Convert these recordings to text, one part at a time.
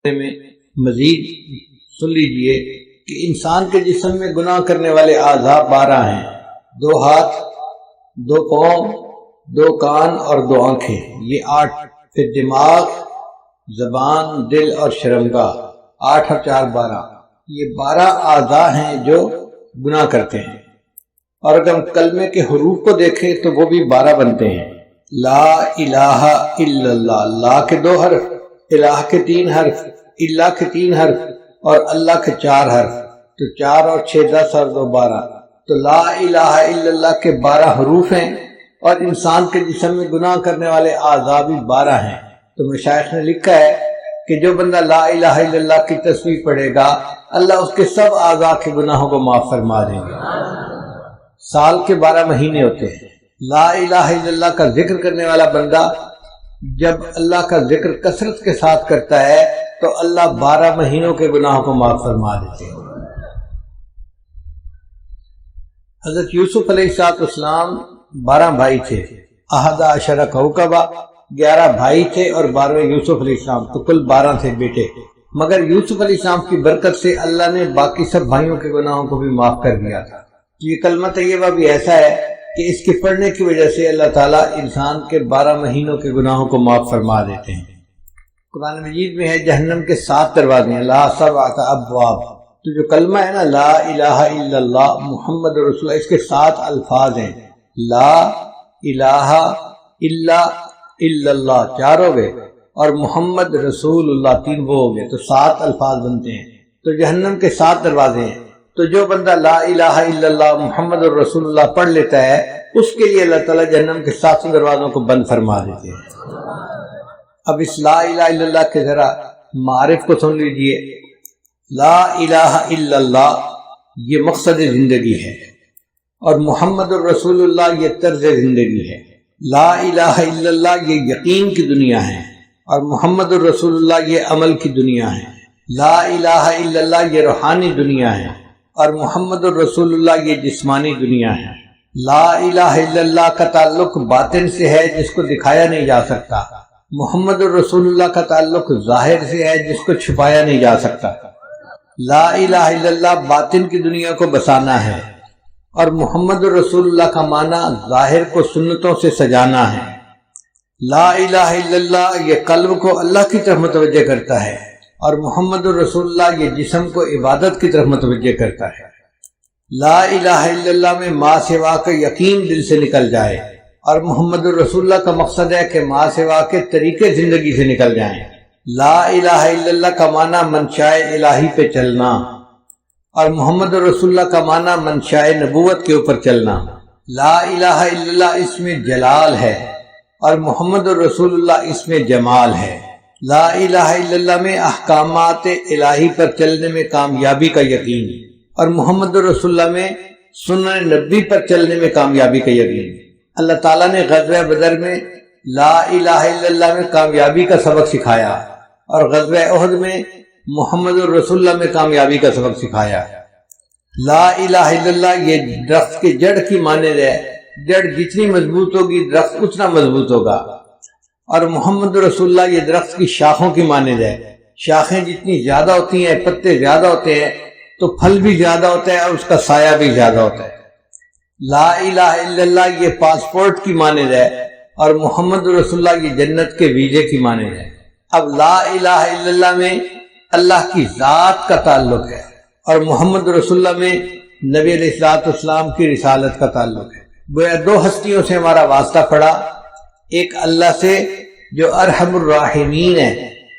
میں مزید سن لیجئے کہ انسان کے جسم میں گناہ کرنے والے اعضاء 12 ہیں، 2 ہاتھ، 2 پاؤں، 2 کان اور 2 آنکھیں، یہ 8، پھر دماغ، زبان، دل اور شرمگاہ، 8 اور 4 12، یہ 12 اعضاء ہیں جو گناہ کرتے ہیں۔ اور اگر ہم کلمے کے حروف کو دیکھیں تو وہ بھی 12 بنتے ہیں۔ لا الہ الا اللہ، لا کے 2 حرف، الہ کے 3 حرف، الا کے 3 حرف اور اللہ کے 4 حرف، تو 4 اور 6 10 اور 2 12، تو لا الہ الا اللہ کے 12 حروف ہیں، اور انسان کے جسم میں گناہ کرنے والے اعضاء بھی 12 ہیں۔ تو مشائخ نے لکھا ہے کہ جو بندہ لا الہ الا اللہ کی تسبیح پڑھے گا، اللہ اس کے سب اعضاء کے گناہوں کو معاف فرما دیں گے۔ سال کے 12 مہینے ہوتے ہیں۔ لا الہ الا اللہ کا ذکر کرنے والا بندہ جب اللہ کا ذکر کثرت کے ساتھ کرتا ہے تو اللہ 12 مہینوں کے گناہوں کو معاف فرما دیتے ہیں۔ حضرت یوسف علیہ السلام 12 بھائی تھے، 11 کوكبا، 11 بھائی تھے اور 12ویں یوسف علیہ السلام، تو کل 12 تھے بیٹے۔ مگر یوسف علیہ السلام کی برکت سے اللہ نے باقی سب بھائیوں کے گناہوں کو بھی معاف کر دیا تھا۔ یہ کلمہ طیبہ بھی ایسا ہے کہ اس کے پڑھنے کی وجہ سے اللہ تعالیٰ انسان کے 12 مہینوں کے گناہوں کو معاف فرما دیتے ہیں۔ قرآن مجید میں ہے جہنم کے 7 دروازے ہیں، لا 7 ابواب، تو جو کلمہ ہے نا لا الہ الا اللہ محمد رسول اللہ، اس کے 7 الفاظ ہیں، لا الہ الا اللہ 4 ہو گئے، اور محمد رسول اللہ 3 وہ ہو گئے، تو 7 الفاظ بنتے ہیں۔ تو جہنم کے 7 دروازے ہیں، تو جو بندہ لا الہ الا اللہ محمد الرسول اللہ پڑھ لیتا ہے اس کے لیے اللہ تعالیٰ جہنم کے 7 دروازوں کو بند فرما دیتے ہیں۔ اب اس لا الہ الا اللہ کے ذرا معارف کو سن لیجئے۔ لا الہ الا اللہ یہ مقصد زندگی ہے، اور محمد الرسول اللہ یہ طرز زندگی ہے۔ لا الہ الا اللہ یہ یقین کی دنیا ہے، اور محمد الرسول اللہ یہ عمل کی دنیا ہے۔ لا الہ الا اللہ یہ روحانی دنیا ہے، اور محمد الرسول اللہ یہ جسمانی دنیا ہے۔ لا الہ الا اللہ کا تعلق باطن سے ہے جس کو دکھایا نہیں جا سکتا، محمد الرسول اللہ کا تعلق ظاہر سے ہے جس کو چھپایا نہیں جا سکتا۔ لا الہ الا اللہ باطن کی دنیا کو بسانا ہے، اور محمد الرسول اللہ کا معنی ظاہر کو سنتوں سے سجانا ہے۔ لا الہ الا اللہ یہ قلب کو اللہ کی طرف متوجہ کرتا ہے، اور محمد الرسول اللہ یہ جسم کو عبادت کی طرف متوجہ کرتا ہے۔ لا الہ الا اللہ میں ما سوا کا یقین دل سے نکل جائے، اور محمد الرسول اللہ کا مقصد ہے کہ ما سوا کے طریقے زندگی سے نکل جائیں۔ لا الہ الا اللہ کا معنی منشائے الہی پہ چلنا، اور محمد الرسول اللہ کا معنی منشائے نبوت کے اوپر چلنا۔ لا الہ الا اللہ اس میں جلال ہے، اور محمد الرسول اللہ اس میں جمال ہے۔ لا الہ الا اللہ میں احکامات الہی پر چلنے میں کامیابی کا یقین، اور محمد رسول اللہ میں سنن نبی پر چلنے میں کامیابی کا یقین۔ اللہ تعالیٰ نے غزوہ بدر میں لا الہ الا اللہ میں کامیابی کا سبق سکھایا، اور غزوہ احد میں محمد الرسول اللہ میں کامیابی کا سبق سکھایا۔ لا الہ الا اللہ یہ درخت کی جڑ کی مانند ہے، جڑ جتنی مضبوط ہوگی درخت اتنا مضبوط ہوگا، اور محمد رسول اللہ یہ درخت کی شاخوں کی مانند ہے، شاخیں جتنی زیادہ ہوتی ہیں، پتے زیادہ ہوتے ہیں تو پھل بھی زیادہ ہوتا ہے اور اس کا سایہ بھی زیادہ ہوتا ہے۔ لا الہ الا اللہ یہ پاسپورٹ کی مانند ہے، اور محمد رسول اللہ یہ جنت کے ویزے کی مانند ہے۔ اب لا الہ الا اللہ میں اللہ کی ذات کا تعلق ہے، اور محمد رسول اللہ میں نبی علیہ السلام کی رسالت کا تعلق ہے۔ گویا 2 ہستیوں سے ہمارا واسطہ پڑا، ایک اللہ سے جو ارحم الراحمین ہے،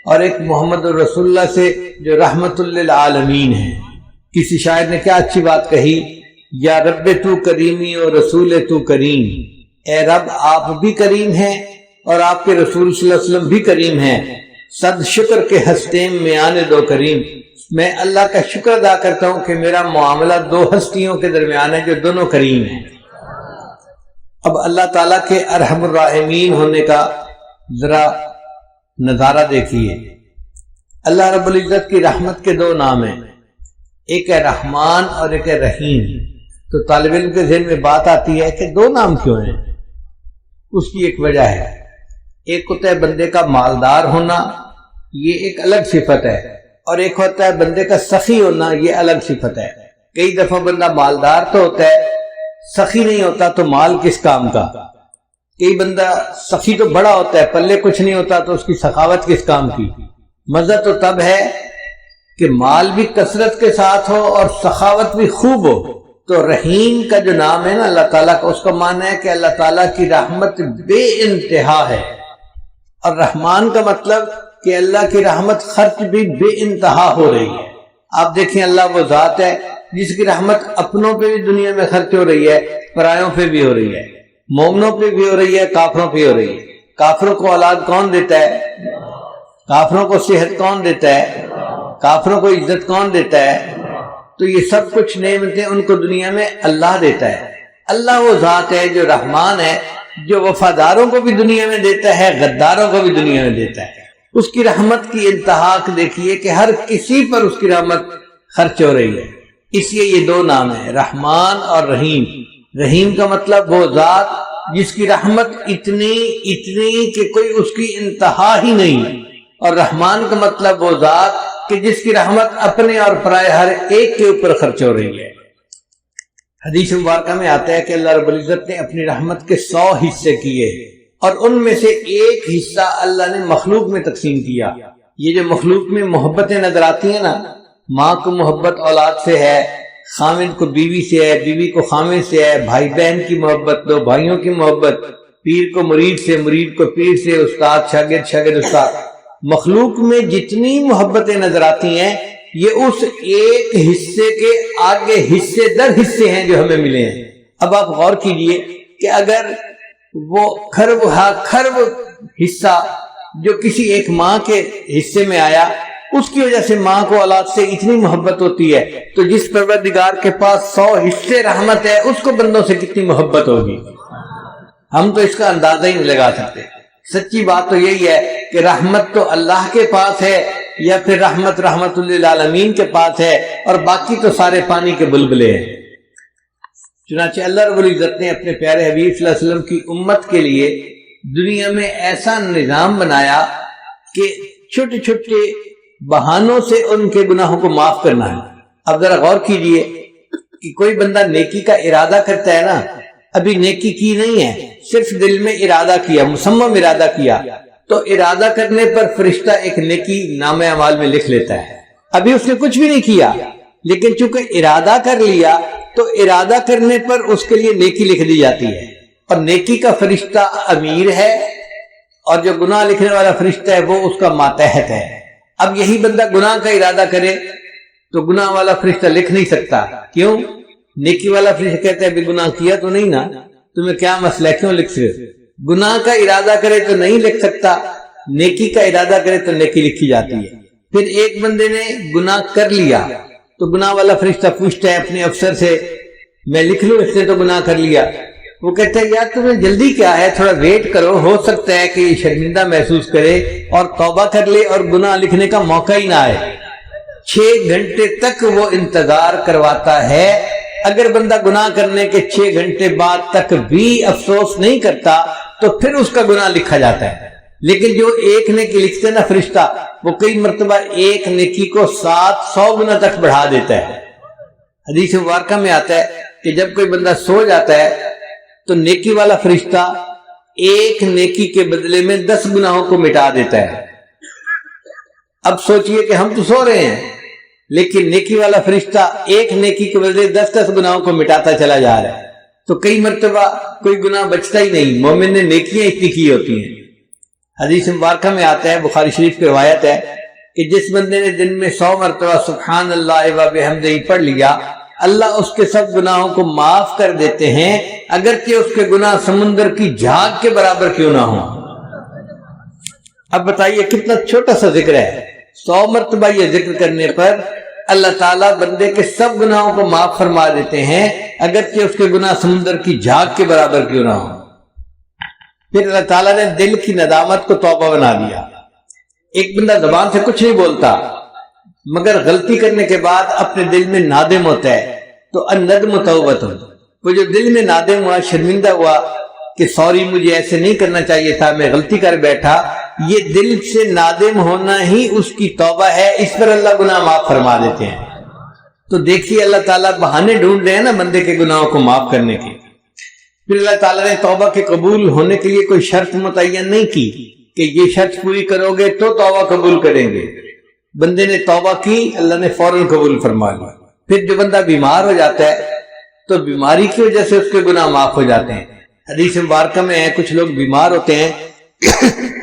اور ایک محمد الرسول اللہ سے جو رحمت للعالمین ہے۔ کسی شاعر نے کیا اچھی بات کہی، یا رب تو کریمی اور رسول تو کریم، اے رب آپ بھی کریم ہیں اور آپ کے رسول صلی اللہ علیہ وسلم بھی کریم ہیں، صد شکر کے ہستیم میں آنے دو کریم۔ میں اللہ کا شکر ادا کرتا ہوں کہ میرا معاملہ 2 ہستیوں کے درمیان ہے جو دونوں کریم ہیں۔ اب اللہ تعالیٰ کے ارحم الراحمین ہونے کا ذرا نظارہ دیکھیے۔ اللہ رب العزت کی رحمت کے 2 نام ہیں، ایک ہے رحمان اور ایک ہے رحیم۔ تو طالب علم کے ذہن میں بات آتی ہے کہ 2 نام کیوں ہیں؟ اس کی ایک وجہ ہے، ایک ہوتا ہے بندے کا مالدار ہونا، یہ ایک الگ صفت ہے، اور ایک ہوتا ہے بندے کا سخی ہونا، یہ الگ صفت ہے۔ کئی دفعہ بندہ مالدار تو ہوتا ہے، سخی نہیں ہوتا تو مال کس کام کا۔ کئی بندہ سخی تو بڑا ہوتا ہے، پلے کچھ نہیں ہوتا تو اس کی سخاوت کس کام کی۔ مزہ تو تب ہے کہ مال بھی کثرت کے ساتھ ہو اور سخاوت بھی خوب ہو۔ تو رحیم کا جو نام ہے نا اللہ تعالیٰ کا، اس کا معنی ہے کہ اللہ تعالیٰ کی رحمت بے انتہا ہے، اور رحمان کا مطلب کہ اللہ کی رحمت خرچ بھی بے انتہا ہو رہی ہے۔ آپ دیکھیں اللہ وہ ذات ہے جس کی رحمت اپنوں پہ بھی دنیا میں خرچ ہو رہی ہے، پرایوں پہ بھی ہو رہی ہے، مومنوں پہ بھی ہو رہی ہے، کافروں پہ ہو رہی ہے۔ کافروں کو اولاد کون دیتا ہے؟ کافروں کو صحت کون دیتا ہے؟ کافروں کو عزت کون دیتا ہے؟ تو یہ سب کچھ نعمتیں ان کو دنیا میں اللہ دیتا ہے۔ اللہ وہ ذات ہے جو رحمان ہے، جو وفاداروں کو بھی دنیا میں دیتا ہے، غداروں کو بھی دنیا میں دیتا ہے۔ اس کی رحمت کی انتہا دیکھیے کہ ہر کسی پر اس کی رحمت خرچ ہو رہی ہے۔ اس لیے یہ دو نام ہیں، رحمان اور رحیم۔ رحیم کا مطلب وہ ذات جس کی رحمت اتنی کہ کوئی اس کی انتہا ہی نہیں، اور رحمان کا مطلب وہ ذات کہ جس کی رحمت اپنے اور پرائے ہر ایک کے اوپر خرچ ہو رہی ہے۔ حدیث مبارکہ میں آتا ہے کہ اللہ رب العزت نے اپنی رحمت کے 100 حصے کیے، اور ان میں سے ایک حصہ اللہ نے مخلوق میں تقسیم کیا۔ یہ جو مخلوق میں محبتیں نظر آتی ہیں نا، ماں کو محبت اولاد سے ہے، خامد کو بیوی سے ہے، بیوی کو خامد سے ہے، بھائی بہن کی محبت، دو بھائیوں کی محبت، پیر کو مرید سے، مرید کو پیر سے، استاد شاگرد، شاگرد استاد۔ مخلوق میں جتنی محبتیں نظر آتی ہیں یہ اس ایک حصے کے آگے حصے در حصے ہیں جو ہمیں ملے ہیں۔ اب آپ غور کیجئے کہ اگر وہ کھرب حصہ جو کسی ایک ماں کے حصے میں آیا، اس کی وجہ سے ماں کو اولاد سے اتنی محبت ہوتی ہے، تو جس پروردگار کے پاس 100 حصے رحمت ہے، اس کو بندوں سے کتنی محبت ہوگی، ہم تو اس کا اندازہ ہی نہیں لگا سکتے۔ سچی بات تو یہی ہے کہ رحمت تو اللہ کے پاس ہے، یا پھر رحمت للعالمین کے پاس ہے، اور باقی تو سارے پانی کے بلبلے ہیں۔ چنانچہ اللہ رب العزت نے اپنے پیارے حبیب صلی اللہ علیہ وسلم کی امت کے لیے دنیا میں ایسا نظام بنایا کہ چھوٹے چھوٹے بہانوں سے ان کے گناہوں کو معاف کرنا ہے۔ اب ذرا غور کیجئے کہ کوئی بندہ نیکی کا ارادہ کرتا ہے نا، ابھی نیکی کی نہیں ہے، صرف دل میں ارادہ کیا، مصمم ارادہ کیا، تو ارادہ کرنے پر فرشتہ ایک نیکی نامہ اعمال میں لکھ لیتا ہے۔ ابھی اس نے کچھ بھی نہیں کیا، لیکن چونکہ ارادہ کر لیا تو ارادہ کرنے پر اس کے لیے نیکی لکھ دی جاتی ہے، اور نیکی کا فرشتہ امیر ہے، اور جو گناہ لکھنے والا فرشتہ ہے وہ اس کا ماتحت ہے۔ اب یہی بندہ گناہ کا ارادہ کرے تو گناہ والا فرشتہ لکھ نہیں سکتا، کیوں؟ نیکی والا فرشتہ کہتا ہے بھی گناہ کیا تو نہیں نا، تمہیں کیا مسئلہ ہے، کیوں لکھ رہے؟ گناہ کا ارادہ کرے تو نہیں لکھ سکتا، نیکی کا ارادہ کرے تو نیکی لکھی جاتی ہے۔ پھر ایک بندے نے گناہ کر لیا تو گناہ والا فرشتہ پوچھتا ہے اپنے افسر سے، میں لکھ لوں، اس نے تو گناہ کر لیا۔ وہ کہتا ہے یار تمہیں جلدی کیا ہے، تھوڑا ویٹ کرو، ہو سکتا ہے کہ یہ شرمندہ محسوس کرے اور توبہ کر لے اور گناہ لکھنے کا موقع ہی نہ آئے۔ 6 گھنٹے تک وہ انتظار کرواتا ہے۔ اگر بندہ گناہ کرنے کے 6 گھنٹے بعد تک بھی افسوس نہیں کرتا تو پھر اس کا گناہ لکھا جاتا ہے۔ لیکن جو ایک نیکی لکھتے نا فرشتہ، وہ کئی مرتبہ ایک نیکی کو 700 گنا تک بڑھا دیتا ہے۔ حدیث مبارکہ میں آتا ہے کہ جب کوئی بندہ سو جاتا ہے تو نیکی والا فرشتہ ایک نیکی کے بدلے میں 10 گناہوں کو مٹا دیتا ہے۔ اب سوچئے کہ ہم تو سو رہے ہیں، لیکن نیکی والا فرشتہ ایک نیکی کے بدلے 10 گناہوں کو مٹاتا چلا جا رہا ہے۔ تو کئی مرتبہ کوئی گناہ بچتا ہی نہیں، مومن نے نیکیاں اتنی کی ہوتی ہیں۔ حدیث مبارکہ میں آتا ہے، بخاری شریف کی روایت ہے کہ جس بندے نے دن میں 100 مرتبہ سبحان اللہ و بحمدہ پڑھ لیا، اللہ اس کے سب گناہوں کو معاف کر دیتے ہیں، اگرچہ اس کے گناہ سمندر کی جھاگ کے برابر کیوں نہ ہوں۔ اب بتائیے کتنا چھوٹا سا ذکر ہے، 100 مرتبہ یہ ذکر کرنے پر اللہ تعالیٰ بندے کے سب گناہوں کو معاف فرما دیتے ہیں، اگرچہ اس کے گناہ سمندر کی جھاگ کے برابر کیوں نہ ہوں۔ پھر اللہ تعالیٰ نے دل کی ندامت کو توبہ بنا دیا۔ ایک بندہ زبان سے کچھ نہیں بولتا، مگر غلطی کرنے کے بعد اپنے دل میں نادم ہوتا ہے، تو الندم توبۃ، وہ جو دل میں نادم ہوا، شرمندہ ہوا کہ سوری مجھے ایسے نہیں کرنا چاہیے تھا، میں غلطی کر بیٹھا، یہ دل سے نادم ہونا ہی اس کی توبہ ہے، اس پر اللہ گناہ معاف فرما دیتے ہیں۔ تو دیکھیے اللہ تعالیٰ بہانے ڈھونڈ رہے ہیں نا بندے کے گناہوں کو معاف کرنے کے۔ پھر اللہ تعالیٰ نے توبہ کے قبول ہونے کے لیے کوئی شرط متعین نہیں کی کہ یہ شرط پوری کرو گے تو توبہ قبول کریں گے۔ بندے نے توبہ کی، اللہ نے فوراً قبول فرما لیا۔ پھر جو بندہ بیمار ہو جاتا ہے تو بیماری کی وجہ سے اس کے گناہ معاف ہو جاتے ہیں۔ حدیث مبارکہ میں ہے کچھ لوگ بیمار ہوتے ہیں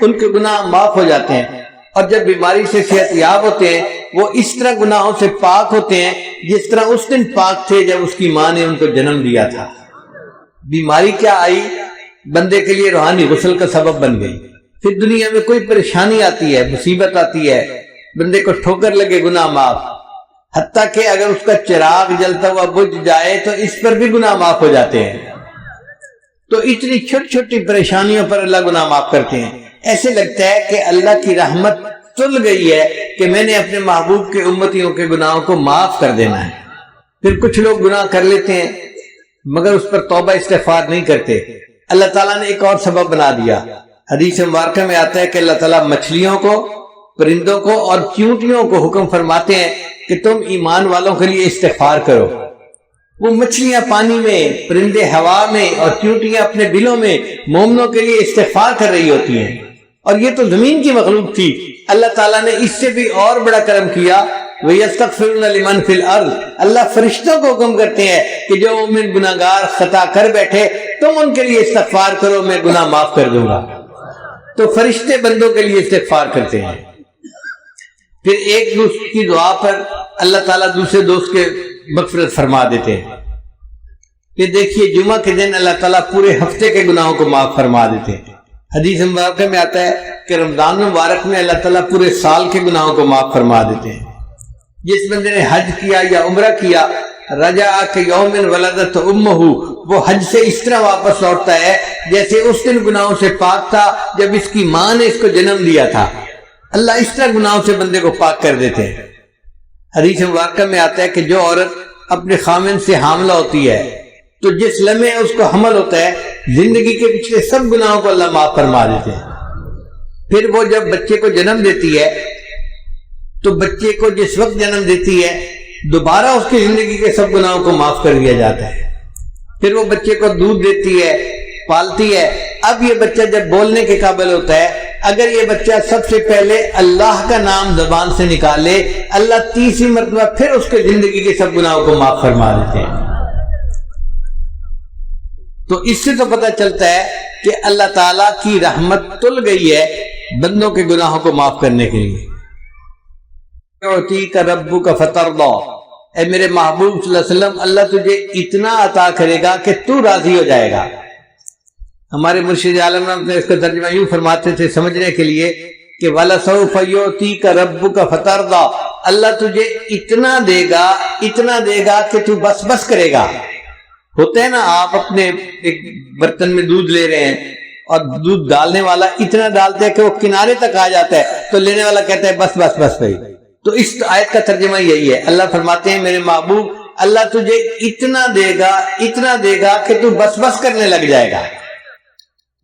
ان کے گناہ معاف ہو جاتے ہیں، اور جب بیماری سے صحت یاب ہوتے ہیں وہ اس طرح گناہوں سے پاک ہوتے ہیں جس طرح اس دن پاک تھے جب اس کی ماں نے ان کو جنم دیا تھا۔ بیماری کیا آئی؟ بندے کے لیے روحانی غسل کا سبب بن گئی۔ پھر دنیا میں کوئی پریشانی آتی ہے، مصیبت آتی ہے، بندے کو ٹھوکر لگے، گناہ معاف، حتیٰ کہ اگر اس کا چراغ جلتا ہوا بجھ جائے تو اس پر بھی گناہ معاف ہو جاتے ہیں۔ تو اتنی چھوٹی چھوٹی پریشانیوں پر اللہ گناہ معاف کرتے ہیں۔ ایسے لگتا ہے کہ اللہ کی رحمت تل گئی ہے کہ میں نے اپنے محبوب کے امتیوں کے گناہوں کو معاف کر دینا ہے۔ پھر کچھ لوگ گناہ کر لیتے ہیں مگر اس پر توبہ استغفار نہیں کرتے۔ اللہ تعالیٰ نے ایک اور سبب بنا دیا۔ حدیث مبارکہ میں آتا ہے کہ اللہ تعالیٰ مچھلیوں کو، پرندوں کو اور چیونٹیوں کو حکم فرماتے ہیں کہ تم ایمان والوں کے لیے استغفار کرو۔ وہ مچھلیاں پانی میں، پرندے ہوا میں اور چیونٹیاں اپنے بلوں میں مومنوں کے لیے استغفار کر رہی ہوتی ہیں، اور یہ تو زمین کی مخلوق تھی۔ اللہ تعالیٰ نے اس سے بھی اور بڑا کرم کیا، وَيَسْتَغْفِرُونَ لِمَنْ فِي الْأَرْضِ، اللہ فرشتوں کو حکم کرتے ہیں کہ جو مومن گناہگار خطا کر بیٹھے تم ان کے لیے استغفار کرو، میں گناہ معاف کر دوں گا۔ تو فرشتے بندوں کے لیے استغفار کرتے ہیں۔ پھر ایک دوست کی دعا پر اللہ تعالیٰ دوسرے دوست کے مغفرت فرما دیتے ہیں۔ پھر دیکھیے جمعہ کے دن اللہ تعالیٰ پورے ہفتے کے گناہوں کو معاف فرما دیتے ہیں۔ حدیث مبارکہ میں آتا ہے کہ رمضان مبارک میں اللہ تعالیٰ پورے سال کے گناہوں کو معاف فرما دیتے ہیں۔ جس بندے نے حج کیا یا عمرہ کیا، رجع کہ یوم ولدت امہ، وہ حج سے اس طرح واپس لوٹتا ہے جیسے اس دن گناہوں سے پاک تھا جب اس کی ماں نے اس کو جنم دیا تھا۔ اللہ اس طرح گناہوں سے بندے کو پاک کر دیتے ہیں۔ حدیث مبارکہ میں آتا ہے کہ جو عورت اپنے خامن سے حاملہ ہوتی ہے تو جس لمحے اس کو حمل ہوتا ہے زندگی کے پچھلے سب گناہوں کو اللہ معاف فرما دیتے ہیں۔ پھر وہ جب بچے کو جنم دیتی ہے تو بچے کو جس وقت جنم دیتی ہے دوبارہ اس کی زندگی کے سب گناہوں کو معاف کر دیا جاتا ہے۔ پھر وہ بچے کو دودھ دیتی ہے، پالتی ہے۔ اب یہ بچہ جب بولنے کے قابل ہوتا ہے، اگر یہ بچہ سب سے پہلے اللہ کا نام زبان سے نکالے، اللہ تیسری مرتبہ پھر اس کے زندگی کے سب گناہوں کو معاف فرما دیتے ہیں۔ تو اس سے تو پتہ چلتا ہے کہ اللہ تعالیٰ کی رحمت تل گئی ہے بندوں کے گناہوں کو معاف کرنے کے لیے۔ کا ربو کا فترضا، اے میرے محبوب صلی اللہ علیہ وسلم، اللہ تجھے اتنا عطا کرے گا کہ تو راضی ہو جائے گا۔ ہمارے مرشد عالم نے اس کا ترجمہ یوں فرماتے تھے سمجھنے کے لیے کہ وَلَسَوْفَ يُعْطِيكَ رَبُّكَ فَتَرْضَىٰ، اللہ تجھے اتنا دے گا کہ تو بس بس کرے گا۔ ہوتا ہے نا، آپ اپنے ایک برتن میں دودھ لے رہے ہیں اور دودھ ڈالنے والا اتنا ڈالتا ہے کہ وہ کنارے تک آ جاتا ہے تو لینے والا کہتا ہے بس بس بس بھائی۔ تو اس آیت کا ترجمہ یہی ہے، اللہ فرماتے ہیں میرے محبوب اللہ تجھے اتنا دے گا کہ تو بس بس کرنے لگ جائے گا۔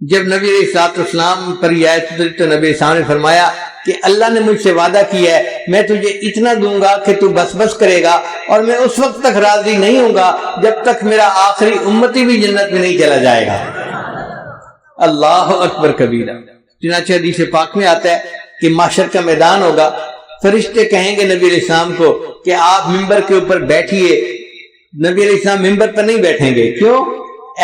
جب نبی علیہ السلام پر یہ آیت اتری تو نبی صاحب نے فرمایا کہ اللہ نے مجھ سے وعدہ کیا ہے میں تجھے اتنا دوں گا کہ تو بس بس کرے گا، اور میں اس وقت تک راضی نہیں ہوں گا جب تک میرا آخری امتی بھی جنت میں نہیں چلا جائے گا۔ اللہ اکبر کبیرہ۔ چنانچہ حدیث پاک میں آتا ہے کہ محشر کا میدان ہوگا، فرشتے کہیں گے نبی علیہ السلام کو کہ آپ ممبر کے اوپر بیٹھیے۔ نبی علیہ السلام ممبر پر نہیں بیٹھیں گے، کیوں؟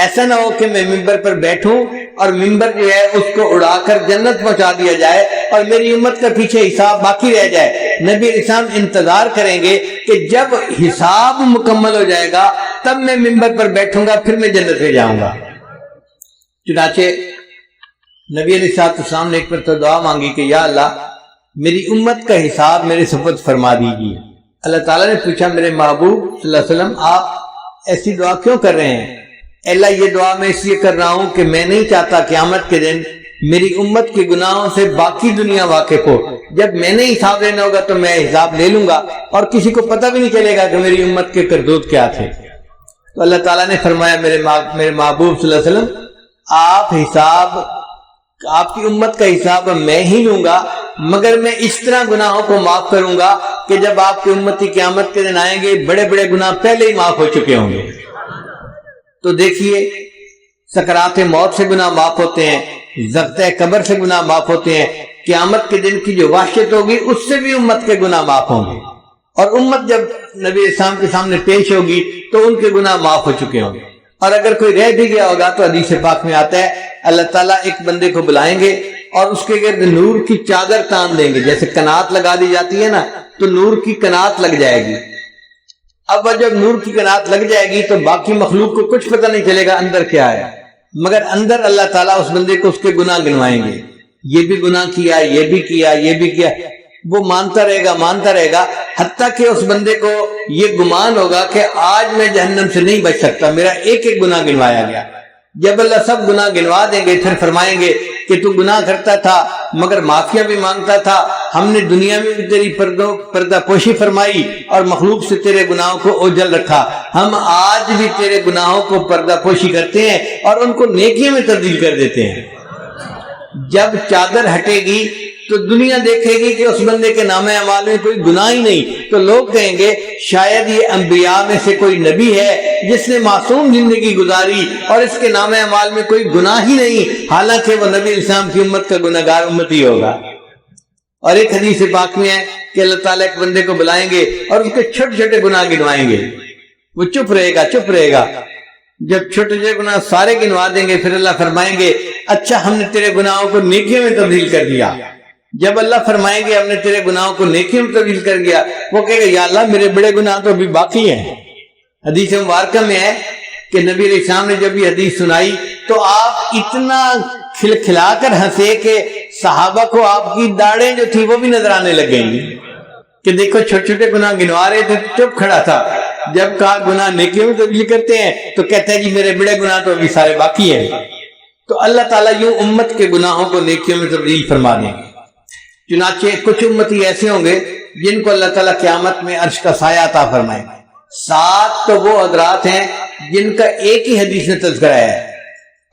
ایسا نہ ہو کہ میں ممبر پر بیٹھوں اور ممبر جو ہے اس کو اڑا کر جنت پہنچا دیا جائے اور میری امت کا پیچھے حساب باقی رہ جائے۔ نبی علیہ السلام انتظار کریں گے کہ جب حساب مکمل ہو جائے گا تب میں ممبر پر بیٹھوں گا، پھر میں جنت میں جاؤں گا۔ چنانچہ نبی علیہ السلام نے ایک پر تو دعا مانگی کہ یا اللہ میری امت کا حساب میرے سپرد فرما دیجیے۔ اللہ تعالیٰ نے پوچھا میرے محبوب صلی اللہ علیہ وسلم آپ ایسی دعا کیوں کر رہے ہیں؟ اللہ یہ دعا میں اس لیے کر رہا ہوں کہ میں نہیں چاہتا قیامت کے دن میری امت کے گناہوں سے باقی دنیا واقف ہو۔ جب میں نے حساب لینا ہوگا تو میں حساب لے لوں گا اور کسی کو پتہ بھی نہیں چلے گا کہ میری امت کے کرتوت کیا تھے۔ تو اللہ تعالیٰ نے فرمایا میرے محبوب صلی اللہ علیہ وسلم آپ حساب آپ کی امت کا حساب میں ہی لوں گا، مگر میں اس طرح گناہوں کو معاف کروں گا کہ جب آپ کی امتی قیامت کے دن آئیں گے بڑے بڑے گناہ پہلے ہی معاف ہو چکے ہوں گے۔ تو دیکھیے، سکرات موت سے گناہ معاف ہوتے ہیں، ضغطۂ قبر سے گناہ معاف ہوتے ہیں، قیامت کے دن کی جو وحشت ہوگی اس سے بھی امت کے گناہ معاف ہوں گے، اور امت جب نبی اسلام کے سامنے پیش ہوگی تو ان کے گناہ معاف ہو چکے ہوں گے۔ اور اگر کوئی رہ بھی گیا ہوگا تو حدیث پاک میں آتا ہے اللہ تعالیٰ ایک بندے کو بلائیں گے اور اس کے گرد نور کی چادر تان دیں گے، جیسے کنات لگا دی جاتی ہے نا، تو نور کی کنات لگ جائے گی۔ اب جب نور کی کنات لگ جائے گی تو باقی مخلوق کو کچھ پتہ نہیں چلے گا اندر کیا ہے، مگر اندر اللہ تعالیٰ اس بندے کو اس کے گناہ گنوائیں گے، یہ بھی گناہ کیا، یہ بھی کیا، یہ بھی کیا، وہ مانتا رہے گا حتیٰ کہ اس بندے کو یہ گمان ہوگا کہ آج میں جہنم سے نہیں بچ سکتا، میرا ایک ایک گناہ گنوایا گیا۔ جب اللہ سب گناہ گنوا دیں گے پھر فرمائیں گے کہ تو گناہ کرتا تھا مگر معافیاں بھی مانگتا تھا، ہم نے دنیا میں بھی تیری پردہ پوشی فرمائی اور مخلوق سے تیرے گناہوں کو اوجھل رکھا، ہم آج بھی تیرے گناہوں کو پردہ پوشی کرتے ہیں اور ان کو نیکیوں میں تبدیل کر دیتے ہیں۔ جب چادر ہٹے گی تو دنیا دیکھے گی کہ اس بندے کے نام اعمال میں کوئی گناہ ہی نہیں، تو لوگ کہیں گے شاید یہ انبیاء میں سے کوئی نبی ہے جس نے معصوم زندگی گزاری اور اس کے نام اعمال میں کوئی گناہ ہی نہیں، حالانکہ وہ نبی اسلام کی امت کا گناہگار امتی ہوگا۔ اور ایک حدیث پاک میں ہے کہ اللہ تعالیٰ ایک بندے کو بلائیں گے اور اس کے چھوٹے چھوٹے گناہ گنوائیں گے، وہ چپ رہے گا۔ جب چھوٹے چھوٹے گناہ سارے گنوا دیں گے پھر اللہ فرمائیں گے اچھا ہم نے تیرے گناہوں کو نیکیوں میں تبدیل کر دیا۔ جب اللہ فرمائیں گے ہم نے تیرے گناہوں کو نیکیوں میں تبدیل کر دیا، وہ کہے گا یا اللہ میرے بڑے گناہ تو ابھی باقی ہیں۔ حدیث مبارکہ میں ہے کہ نبی علیہ السلام نے جب یہ حدیث سنائی تو آپ اتنا کھلکھلا کر ہنسے کہ صحابہ کو آپ کی داڑھیں جو تھی وہ بھی نظر آنے لگ گئیں کہ دیکھو چھوٹے چھوٹے گناہ گنوا رہے تھے چپ کھڑا تھا، جب کہا گناہ نیکیوں میں تبدیل کرتے ہیں تو کہتا ہے جی میرے بڑے گناہ تو ابھی سارے باقی ہیں۔ تو اللہ تعالیٰ یوں امت کے گناہوں کو نیکیوں میں تبدیل فرما دیں گے۔ چنانچہ کچھ امتی ایسے ہوں گے جن کو اللہ تعالیٰ قیامت میں عرش کا سایہ عطا فرمائے گا۔ 7 تو وہ حضرات ہیں جن کا ایک ہی حدیث میں تذکرہ ہے،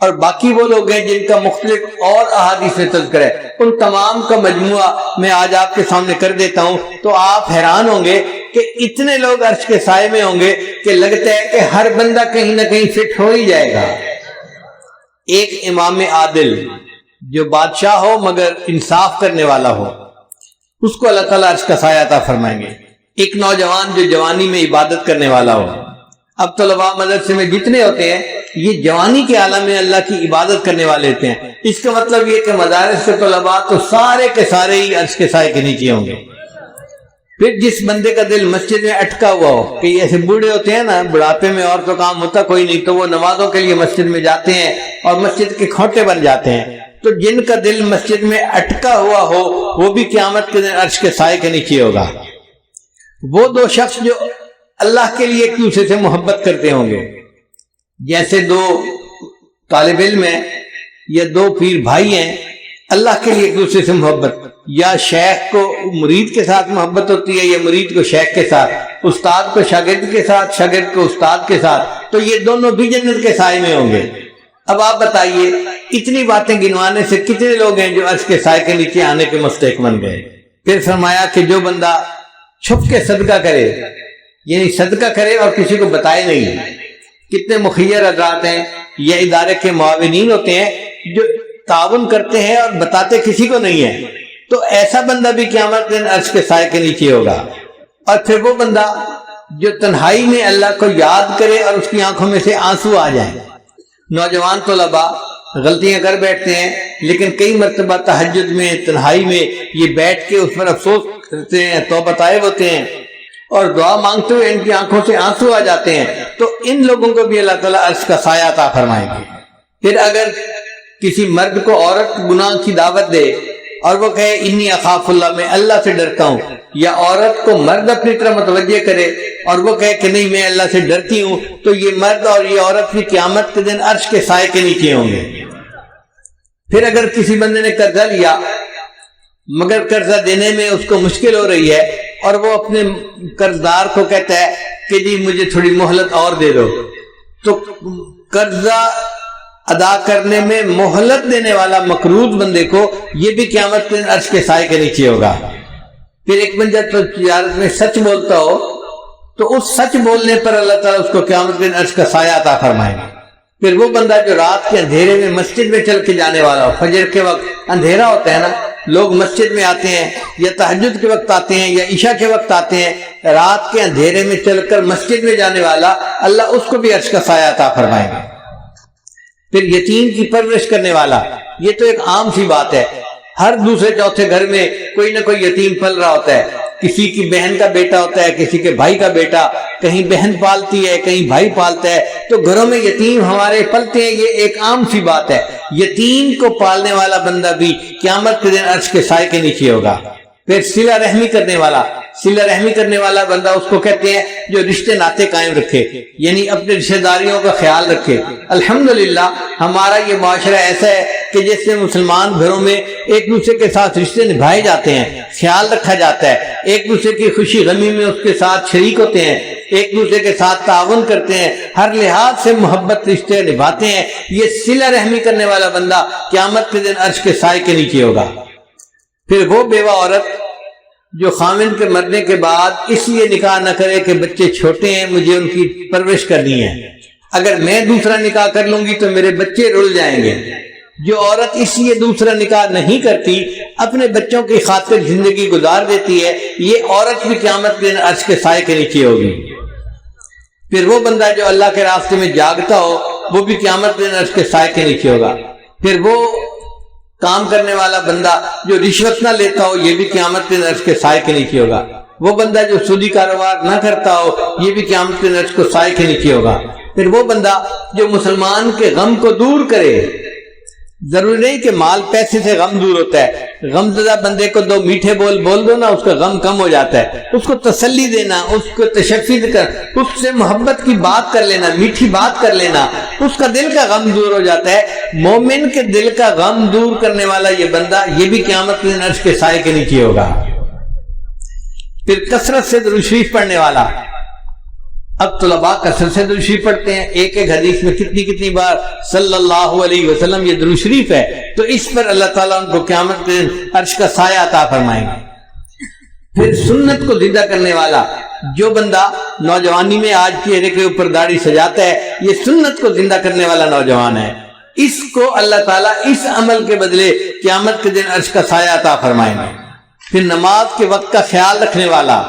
اور باقی وہ لوگ ہیں جن کا مختلف اور احادیث میں تذکرہ ہے۔ ان تمام کا مجموعہ میں آج آپ کے سامنے کر دیتا ہوں تو آپ حیران ہوں گے کہ اتنے لوگ عرش کے سائے میں ہوں گے کہ لگتا ہے کہ ہر بندہ کہیں نہ کہیں فٹ ہو ہی جائے گا۔ ایک امام عادل جو بادشاہ ہو مگر انصاف کرنے والا ہو، اس کو اللہ تعالیٰ عرش کا سایہ عطا فرمائیں گے۔ ایک نوجوان جو جوانی میں عبادت کرنے والا ہو، اب طلباء مدرسے میں جتنے ہوتے ہیں یہ جوانی کے عالم میں اللہ کی عبادت کرنے والے ہوتے ہیں، اس کا مطلب یہ کہ مدارس کے طلباء تو سارے کے سارے ہی عرش کے سائے کے نیچے ہوں گے۔ پھر جس بندے کا دل مسجد میں اٹکا ہوا ہو، کہ ایسے بوڑھے ہوتے ہیں نا بڑھاپے میں اور تو کام ہوتا کوئی نہیں، تو وہ نمازوں کے لیے مسجد میں جاتے ہیں اور مسجد کے کھوٹے بن جاتے ہیں، تو جن کا دل مسجد میں اٹکا ہوا ہو وہ بھی قیامت کے دن عرش کے سائے کے نیچے ہوگا۔ وہ 2 شخص جو اللہ کے لیے ایک دوسرے سے محبت کرتے ہوں گے، جیسے 2 طالب علم ہیں یا 2 پیر بھائی ہیں، اللہ کے لیے ایک دوسرے سے محبت، یا شیخ کو مرید کے ساتھ محبت ہوتی ہے یا مرید کو شیخ کے ساتھ، استاد کو شاگرد کے ساتھ، شاگرد کو استاد کے ساتھ، تو یہ دونوں بھی جنت کے سائے میں ہوں گے۔ اب آپ بتائیے اتنی باتیں گنوانے سے کتنے لوگ ہیں جو عرش کے سائے کے نیچے آنے کے مستحق بن گئے۔ پھر فرمایا کہ جو بندہ چھپ کے صدقہ کرے، یعنی صدقہ کرے اور کسی کو بتائے نہیں، کتنے مخیر حضرات ہیں یا ادارے کے معاونین ہوتے ہیں جو تعاون کرتے ہیں اور بتاتے کسی کو نہیں ہے، تو ایسا بندہ بھی قیامت دن عرش کے سائے کے نیچے ہوگا۔ اور پھر وہ بندہ جو تنہائی میں اللہ کو یاد کرے اور اس کی آنکھوں میں سے آنسو آ جائیں۔ نوجوان طلباء غلطیاں کر بیٹھتے ہیں لیکن کئی مرتبہ تہجد میں تنہائی میں یہ بیٹھ کے اس پر افسوس کرتے ہیں، توبہ طائب ہوتے ہیں اور دعا مانگتے ہوئے ان کی آنکھوں سے آنسو آ جاتے ہیں، تو ان لوگوں کو بھی اللہ تعالیٰ عرش کا سایہ عطا فرمائیں گے۔ پھر اگر کسی مرد کو عورت گناہ کی دعوت دے اور وہ کہے انی اخاف اللہ، میں اللہ سے ڈرتا ہوں، یا عورت کو مرد اپنی طرف متوجہ کرے اور وہ کہے کہ نہیں میں اللہ سے ڈرتی ہوں، تو یہ مرد اور یہ عورت بھی قیامت کے دن عرش کے سائے کے نیچے ہوں گے۔ پھر اگر کسی بندے نے قرضہ لیا مگر قرضہ دینے میں اس کو مشکل ہو رہی ہے اور وہ اپنے قرضدار کو کہتا ہے کہ جی مجھے تھوڑی مہلت اور دے دو، تو قرضہ ادا کرنے میں مہلت دینے والا مقروض بندے کو یہ بھی قیامت کے دن عرش کے سائے کے نیچے ہوگا۔ پھر ایک بندہ تو تجارت میں سچ بولتا ہو تو اس سچ بولنے پر اللہ تعالیٰ اس کو قیامت کے دن عرش کا سایہ عطا فرمائے گا۔ پھر وہ بندہ جو رات کے اندھیرے میں مسجد میں چل کے جانے والا ہو، فجر کے وقت اندھیرا ہوتا ہے نا، لوگ مسجد میں آتے ہیں یا تہجد کے وقت آتے ہیں یا عشاء کے وقت آتے ہیں، رات کے اندھیرے میں چل کر مسجد میں جانے والا، اللہ اس کو بھی عرش کا سایہ عطا فرمائے گا۔ پھر یتیم کی پرورش کرنے والا، یہ تو ایک عام سی بات ہے، ہر دوسرے چوتھے گھر میں کوئی نہ کوئی یتیم پل رہا ہوتا ہے، کسی کی بہن کا بیٹا ہوتا ہے، کسی کے بھائی کا بیٹا، کہیں بہن پالتی ہے کہیں بھائی پالتا ہے، تو گھروں میں یتیم ہمارے پلتے ہیں، یہ ایک عام سی بات ہے۔ یتیم کو پالنے والا بندہ بھی قیامت کے دن عرش کے سائے کے نیچے ہوگا۔ پھر صلہ رحمی کرنے والا، صلہ رحمی کرنے والا بندہ اس کو کہتے ہیں جو رشتے ناطے قائم رکھے، یعنی اپنے رشتہ داریوں کا خیال رکھے۔ الحمدللہ ہمارا یہ معاشرہ ایسا ہے کہ جس میں مسلمان گھروں میں ایک دوسرے کے ساتھ رشتے نبھائے جاتے ہیں، خیال رکھا جاتا ہے، ایک دوسرے کی خوشی غمی میں اس کے ساتھ شریک ہوتے ہیں، ایک دوسرے کے ساتھ تعاون کرتے ہیں، ہر لحاظ سے محبت رشتے نبھاتے ہیں۔ یہ صلہ رحمی کرنے والا بندہ قیامت کے دن عرش کے سائے کے نیچے ہوگا۔ پھر وہ بیوہ عورت جو خامند کے مرنے کے بعد اس لیے نکاح نہ کرے کہ بچے چھوٹے ہیں، مجھے ان کی پرورش کرنی ہے، اگر میں دوسرا نکاح کر لوں گی تو میرے بچے رل جائیں گے۔ جو عورت اس لیے دوسرا نکاح نہیں کرتی، اپنے بچوں کی خاطر زندگی گزار دیتی ہے، یہ عورت بھی قیامت کے دن عرش کے سائے کے نیچے ہوگی۔ پھر وہ بندہ جو اللہ کے راستے میں جاگتا ہو، وہ بھی قیامت کے دن عرش کے سائے کے نیچے ہوگا۔ پھر وہ کام کرنے والا بندہ جو رشوت نہ لیتا ہو، یہ بھی قیامت کے دن عرش کے سائے کے نیچے ہوگا۔ وہ بندہ جو سودی کاروبار نہ کرتا ہو، یہ بھی قیامت کے دن عرش کے سائے کے نیچے ہوگا۔ پھر وہ بندہ جو مسلمان کے غم کو دور کرے، ضروری نہیں کہ مال پیسے سے غم دور ہوتا ہے، غم زدہ بندے کو دو میٹھے بول دو نا، اس کا غم کم ہو جاتا ہے، اس کو تسلی دینا، اس کو تشفی کر، اس سے محبت کی بات کر لینا، میٹھی بات کر لینا، اس کا دل کا غم دور ہو جاتا ہے۔ مومن کے دل کا غم دور کرنے والا یہ بندہ، یہ بھی قیامت کے دن عرش کے سائے کے نیچے ہوگا۔ پھر کثرت سے درود شریف پڑھنے والا، اب طلباء کثرت سے درود شریف پڑھتے ہیں، ایک ایک حدیث میں کتنی بار صلی اللہ علیہ وسلم یہ درود شریف ہے، تو اس پر اللہ تعالیٰ ان کو قیامت کے دن عرش کا سایہ عطا فرمائیں گے۔ پھر سنت کو زندہ کرنے والا، جو بندہ نوجوانی میں آج چہرے کے اوپر داڑھی سجاتا ہے، یہ سنت کو زندہ کرنے والا نوجوان ہے، اس کو اللہ تعالیٰ اس عمل کے بدلے قیامت کے دن عرش کا سایہ عطا فرمائیں گے۔ پھر نماز کے وقت کا خیال رکھنے والا،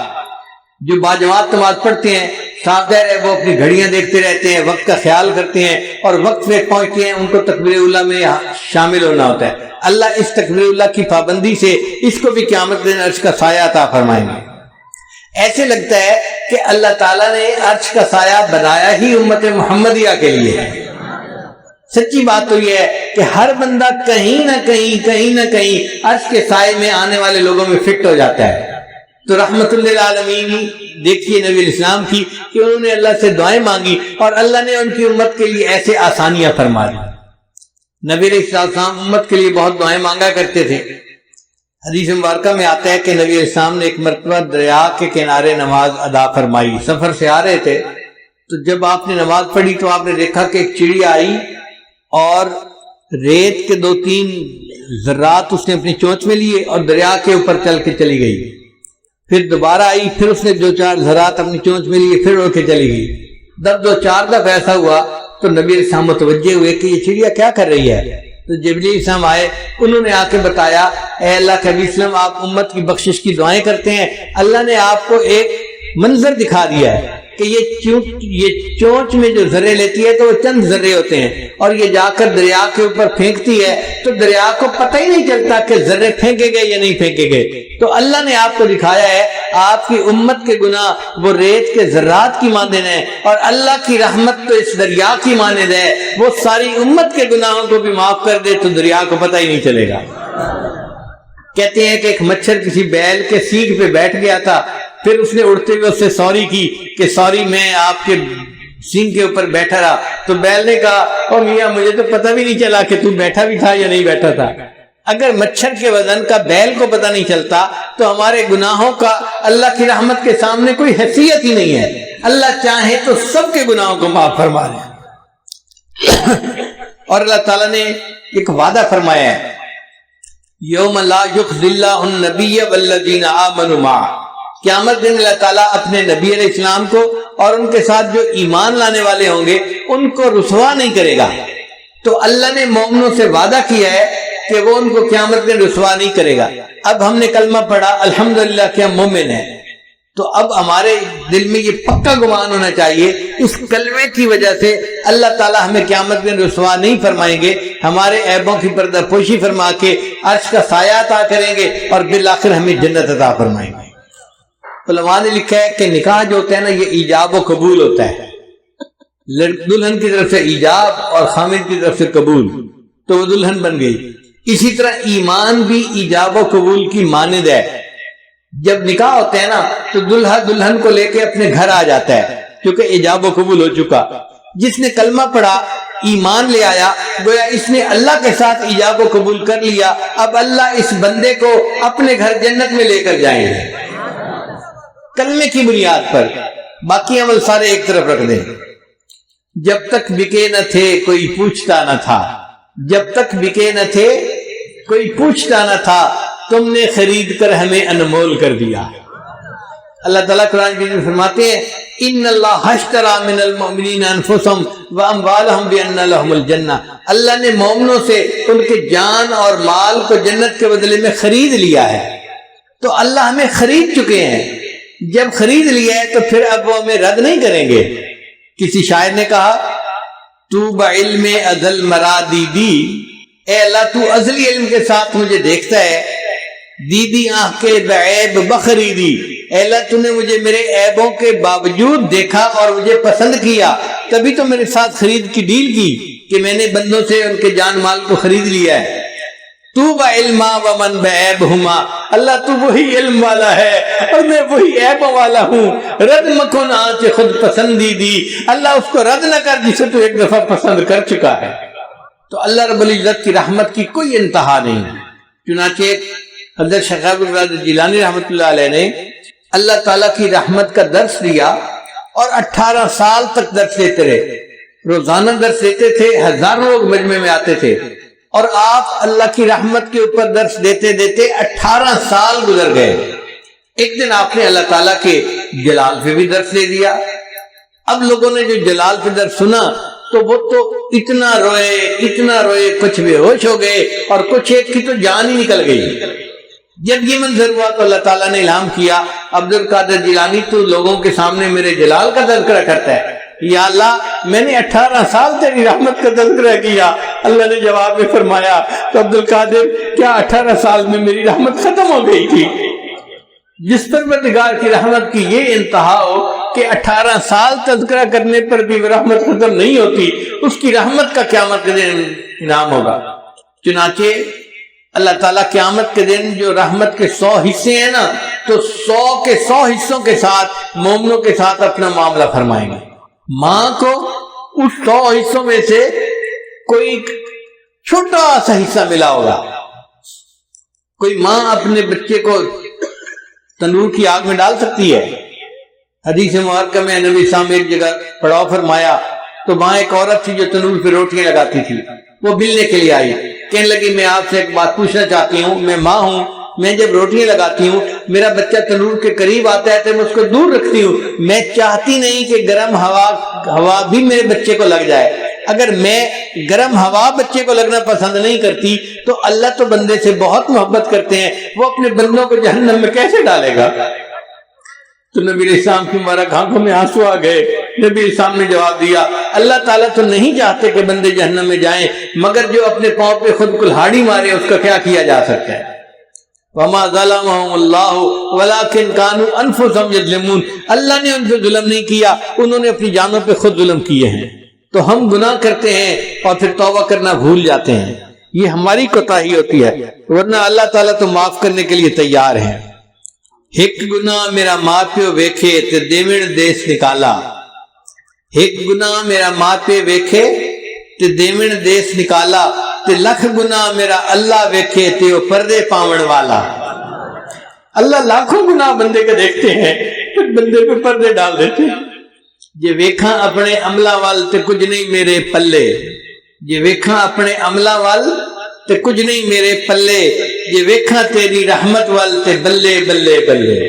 جو باجماعت نماز پڑھتے ہیں، صاف ظاہر ہے وہ اپنی گھڑیاں دیکھتے رہتے ہیں، وقت کا خیال کرتے ہیں اور وقت پہ پہنچتے ہیں، ان کو تکبیر اولیٰ میں شامل ہونا ہوتا ہے۔ اللہ اس تکبیر اولیٰ کی پابندی سے اس کو بھی قیامت کے دن عرش کا سایہ عطا فرمائیں گے۔ ایسے لگتا ہے کہ اللہ تعالیٰ نے عرش کا سایہ بنایا ہی امت محمدیہ کے لیے ہے۔ سچی بات تو یہ ہے کہ ہر بندہ کہیں نہ کہیں عرش کے سائے میں آنے والے لوگوں میں فٹ ہو جاتا ہے۔ تو رحمت للعالمین دیکھیے نبی علیہ السلام کی کہ انہوں نے اللہ سے دعائیں مانگی اور اللہ نے ان کی امت کے لیے ایسے آسانیاں فرما دی۔ نبی علیہ السلام امت کے لیے بہت دعائیں مانگا کرتے تھے۔ حدیث مبارکہ میں آتا ہے کہ نبی علیہ السلام نے ایک مرتبہ دریا کے کنارے نماز ادا فرمائی، سفر سے آ رہے تھے، تو جب آپ نے نماز پڑھی تو آپ نے دیکھا کہ ایک چڑیا آئی اور ریت کے 2-3 ذرات اس نے اپنی چونچ میں لیے اور دریا کے اوپر چل کے چلی گئی۔ پھر دوبارہ آئی، پھر اس نے 2-4 ذرات اپنی چونچ میں لیے، پھر اڑ کے چلی گئی۔ جب 2-4 دفعہ ایسا ہوا تو نبی علیہ السلام متوجہ ہوئے کہ یہ چڑیا کیا کر رہی ہے، تو جبریل علیہ السلام آئے، انہوں نے آ کے بتایا، اے اللہ کے نبی صلی اللہ علیہ وسلم، آپ امت کی بخشش کی دعائیں کرتے ہیں، اللہ نے آپ کو ایک منظر دکھا دیا ہے کہ یہ چونچ میں جو ذرے لیتی ہے تو وہ چند ذرے ہوتے ہیں، اور یہ جا کر دریا کے اوپر پھینکتی ہے تو دریا کو پتہ ہی نہیں چلتا کہ ذرے پھینکے گئے یا نہیں پھینکے گئے۔ تو اللہ نے آپ کو دکھایا ہے آپ کی امت کے گناہ وہ ریت کے ذرات کی مانند ہیں، اور اللہ کی رحمت تو اس دریا کی مانند ہے، وہ ساری امت کے گناہوں کو بھی معاف کر دے تو دریا کو پتہ ہی نہیں چلے گا۔ کہتے ہیں کہ ایک مچھر کسی بیل کے سینگ پہ بیٹھ گیا تھا، پھر اس نے اڑتے ہوئے اس سے سوری کی کہ سوری میں آپ کے سینگ کے اوپر بیٹھا رہا، تو بیل نے کہا او میاں مجھے تو پتہ بھی نہیں چلا کہ تو بیٹھا بھی تھا یا نہیں بیٹھا تھا۔ اگر مچھر کے وزن کا بیل کو پتہ نہیں چلتا تو ہمارے گناہوں کا اللہ کی رحمت کے سامنے کوئی حیثیت ہی نہیں ہے۔ اللہ چاہے تو سب کے گناہوں کو معاف فرما دے۔ اور اللہ تعالیٰ نے ایک وعدہ فرمایا ہے، یوم لا یخزی اللہ النبی والذین آمنوا معہ، قیامت دن اللہ تعالیٰ اپنے نبی علیہ السلام کو اور ان کے ساتھ جو ایمان لانے والے ہوں گے ان کو رسوا نہیں کرے گا۔ تو اللہ نے مومنوں سے وعدہ کیا ہے کہ وہ ان کو قیامت میں رسوا نہیں کرے گا۔ اب ہم نے کلمہ پڑھا، الحمدللہ کہ ہم مومن ہیں، تو اب ہمارے دل میں یہ پکا گمان ہونا چاہیے اس کلمے کی وجہ سے اللہ تعالیٰ ہمیں قیامت میں رسوا نہیں فرمائیں گے، ہمارے عیبوں کی پردہ پوشی فرما کے عرش کا سایہ عطا کریں گے اور بالآخر ہمیں جنت عطا فرمائیں گے۔ علماء نے لکھا ہے کہ نکاح جو ہوتا ہے نا، یہ ایجاب و قبول ہوتا ہے، دلہن کی طرف سے ایجاب اور خامد کی طرف سے قبول، تو وہ دلہن بن گئی۔ اسی طرح ایمان بھی ایجاب و قبول کی مانند ہے۔ جب نکاح ہوتا ہے نا تو دلہا دلہن کو لے کے اپنے گھر آ جاتا ہے کیونکہ ایجاب و قبول ہو چکا۔ جس نے کلمہ پڑھا، ایمان لے آیا، گویا اس نے اللہ کے ساتھ ایجاب و قبول کر لیا، اب اللہ اس بندے کو اپنے گھر جنت میں لے کر جائیں گے کلمے کی بنیاد پر۔ باقی عمل سارے ایک طرف رکھ دیں۔ جب تک بکے نہ تھے کوئی پوچھتا نہ تھا، جب تک بکے نہ تھے کوئی پوچھتا نہ تھا، تم نے خرید کر ہمیں انمول کر دیا۔ اللہ تعالیٰ قرآن میں فرماتے ہیں، ان اللہ اشتری من المؤمنین انفسهم واموالهم بان لهم الجنہ، اللہ نے مومنوں سے ان کے جان اور مال کو جنت کے بدلے میں خرید لیا ہے۔ تو اللہ ہمیں خرید چکے ہیں، جب خرید لیا ہے تو پھر اب وہ ہمیں رد نہیں کریں گے۔ کسی شاعر نے کہا، تو بعلم ازل مرادی دی، اے اللہ تو ازلی علم کے ساتھ مجھے دیکھتا ہے، دیدی آنکھ کے بعیب بخریدی، اے اللہ تو نے مجھے میرے عیبوں کے باوجود دیکھا اور مجھے پسند کیا، تبھی تو میرے ساتھ خرید کی ڈیل کی کہ میں نے بندوں سے ان کے جان مال کو خرید لیا ہے۔ تو بعلما ومن بعیب ہما، اللہ تو وہی علم والا ہے اور میں وہی عیبوں والا ہوں، رد مکن آنچ خود پسندی دی، اللہ اس کو رد نہ کر جسے تو ایک دفعہ پسند کر چکا ہے۔ تو اللہ رب العزت کی رحمت کی کوئی انتہا نہیں۔ چنانچہ حضرت شیخ عبد القادر جیلانی رحمۃ اللہ علیہ نے اللہ تعالیٰ کی رحمت کا درس دیا اور 18 سال تک درس دیتے رہے، روزانہ درس دیتے تھے، ہزاروں لوگ مجمع میں آتے تھے، اور آپ اللہ کی رحمت کے اوپر درس دیتے دیتے 18 سال گزر گئے۔ ایک دن آپ نے اللہ تعالیٰ کے جلال پہ بھی درس دے دیا۔ اب لوگوں نے جو جلال پہ درس سنا تو وہ تو اتنا روئے کچھ بے ہوش ہو گئے اور کچھ ایک کی تو جان ہی نکل گئی۔ جب یہ منظر ہوا تو اللہ تعالیٰ نے الہام کیا، عبد القادر جیلانی تو لوگوں کے سامنے میرے جلال کا تذکرہ کرتا ہے، یا اللہ میں نے 18 سال تیری رحمت کا تذکرہ کیا۔ اللہ نے جواب میں فرمایا، تو عبد القادر کیا 18 سال میں میری رحمت ختم ہو گئی تھی؟ جس پروردگار کی رحمت کی یہ انتہا ہو کہ 18 سال تذکرہ کرنے پر بھی رحمت ختم نہیں ہوتی، اس کی رحمت کا قیامت کے دن انعام ہوگا۔ چنانچہ اللہ تعالیٰ قیامت کے دن جو رحمت کے 100 حصے ہیں نا، تو 100 کے 100 حصوں کے ساتھ مومنوں کے ساتھ اپنا معاملہ فرمائیں گے۔ ماں کو اس 100 حصوں میں سے کوئی چھوٹا سا حصہ ملا ہوگا۔ کوئی ماں اپنے بچے کو تندور کی آگ میں ڈال سکتی ہے؟ حدیث مبارکہ میں نبی صاحب ایک جگہ پڑاؤ فرمایا تو وہاں ایک عورت تھی جو تندور پہ روٹیاں لگاتی تھی، وہ ملنے کے لیے آئی، کہنے لگی میں آپ سے ایک بات پوچھنا چاہتی ہوں، میں ماں ہوں، میں جب روٹیاں لگاتی ہوں میرا بچہ تندور کے قریب آتا ہے تو میں اس کو دور رکھتی ہوں، میں چاہتی نہیں کہ گرم ہوا بھی میرے بچے کو لگ جائے۔ اگر میں گرم ہوا بچے کو لگنا پسند نہیں کرتی تو اللہ تو بندے سے بہت محبت کرتے ہیں، وہ اپنے بندوں کو جہنم میں کیسے ڈالے گا؟ تو نبی علیہ السلام کی مبارک آنکھوں میں آنسو آ گئے۔ نبی علیہ السلام نے جواب دیا، اللہ تعالیٰ تو نہیں چاہتے کہ بندے جہنم میں جائیں، مگر جو اپنے پاؤں پہ خود کلہاڑی مارے اس کا کیا کیا جا سکتا ہے؟ وَمَا ظَلَمَهُمُ اللَّهُ وَلَكِنْ كَانُوا أَنفُسَهُمْ يَظْلِمُونَ، اللہ نے ان پہ ظلم نہیں کیا، انہوں نے اپنی جانوں پہ خود ظلم کیے ہیں۔ تو ہم گناہ کرتے ہیں اور پھر توبہ کرنا بھول جاتے ہیں، یہ ہماری کوتاہی ہوتی ہے، ورنہ اللہ تعالیٰ تو معاف کرنے کے لیے تیار ہے۔ ایک گناہ میرا ماں پیو ویکھے تے دیوݨ دیس نکالا، ایک گناہ میرا ماں پیو ویکھے تے دیوݨ دیس نکالا، تے لکھ گناہ میرا اللہ ویکھے تے وہ پردے پاون والا۔ اللہ لاکھوں گناہ بندے کے دیکھتے ہیں پھر بندے پہ پردے ڈال دیتے ہیں۔ جے ویکھاں اپنے عملہ وال تے کچھ نہیں میرے پلے، جے ویکھاں اپنے عملاں وال تے کچھ نہیں میرے پلے، جے ویکھاں تیری رحمت وال تے بلے بلے بلے۔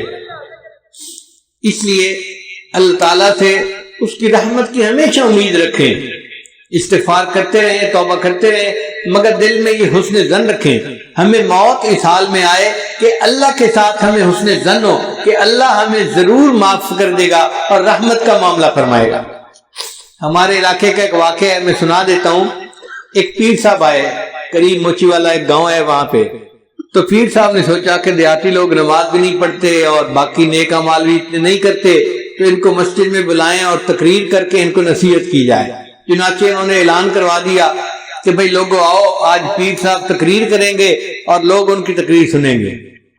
اس لیے اللہ تعالیٰ سے اس کی رحمت کی ہمیشہ امید رکھیں، استغفار کرتے رہیں، توبہ کرتے رہیں، مگر دل میں یہ حسن ظن رکھیں، ہمیں موت اس حال میں آئے کہ اللہ کے ساتھ ہمیں حسن ظن ہو کہ اللہ ہمیں ضرور معاف کر دے گا اور رحمت کا معاملہ فرمائے گا۔ ہمارے علاقے کا ایک واقعہ ہے، میں سنا دیتا ہوں۔ ایک پیر صاحب آئے، قریب موچی والا ایک گاؤں ہے وہاں پہ، تو پیر صاحب نے سوچا کہ دیہاتی لوگ نماز بھی نہیں پڑھتے اور باقی نیک اعمال بھی اتنے نہیں کرتے، تو ان کو مسجد میں بلائیں اور تقریر کر کے ان کو نصیحت کی جائے۔ چنانچہ انہوں نے اعلان کروا دیا کہ بھئی لوگوں آؤ، آج پیر صاحب تقریر کریں گے اور لوگ ان کی تقریر سنیں گے۔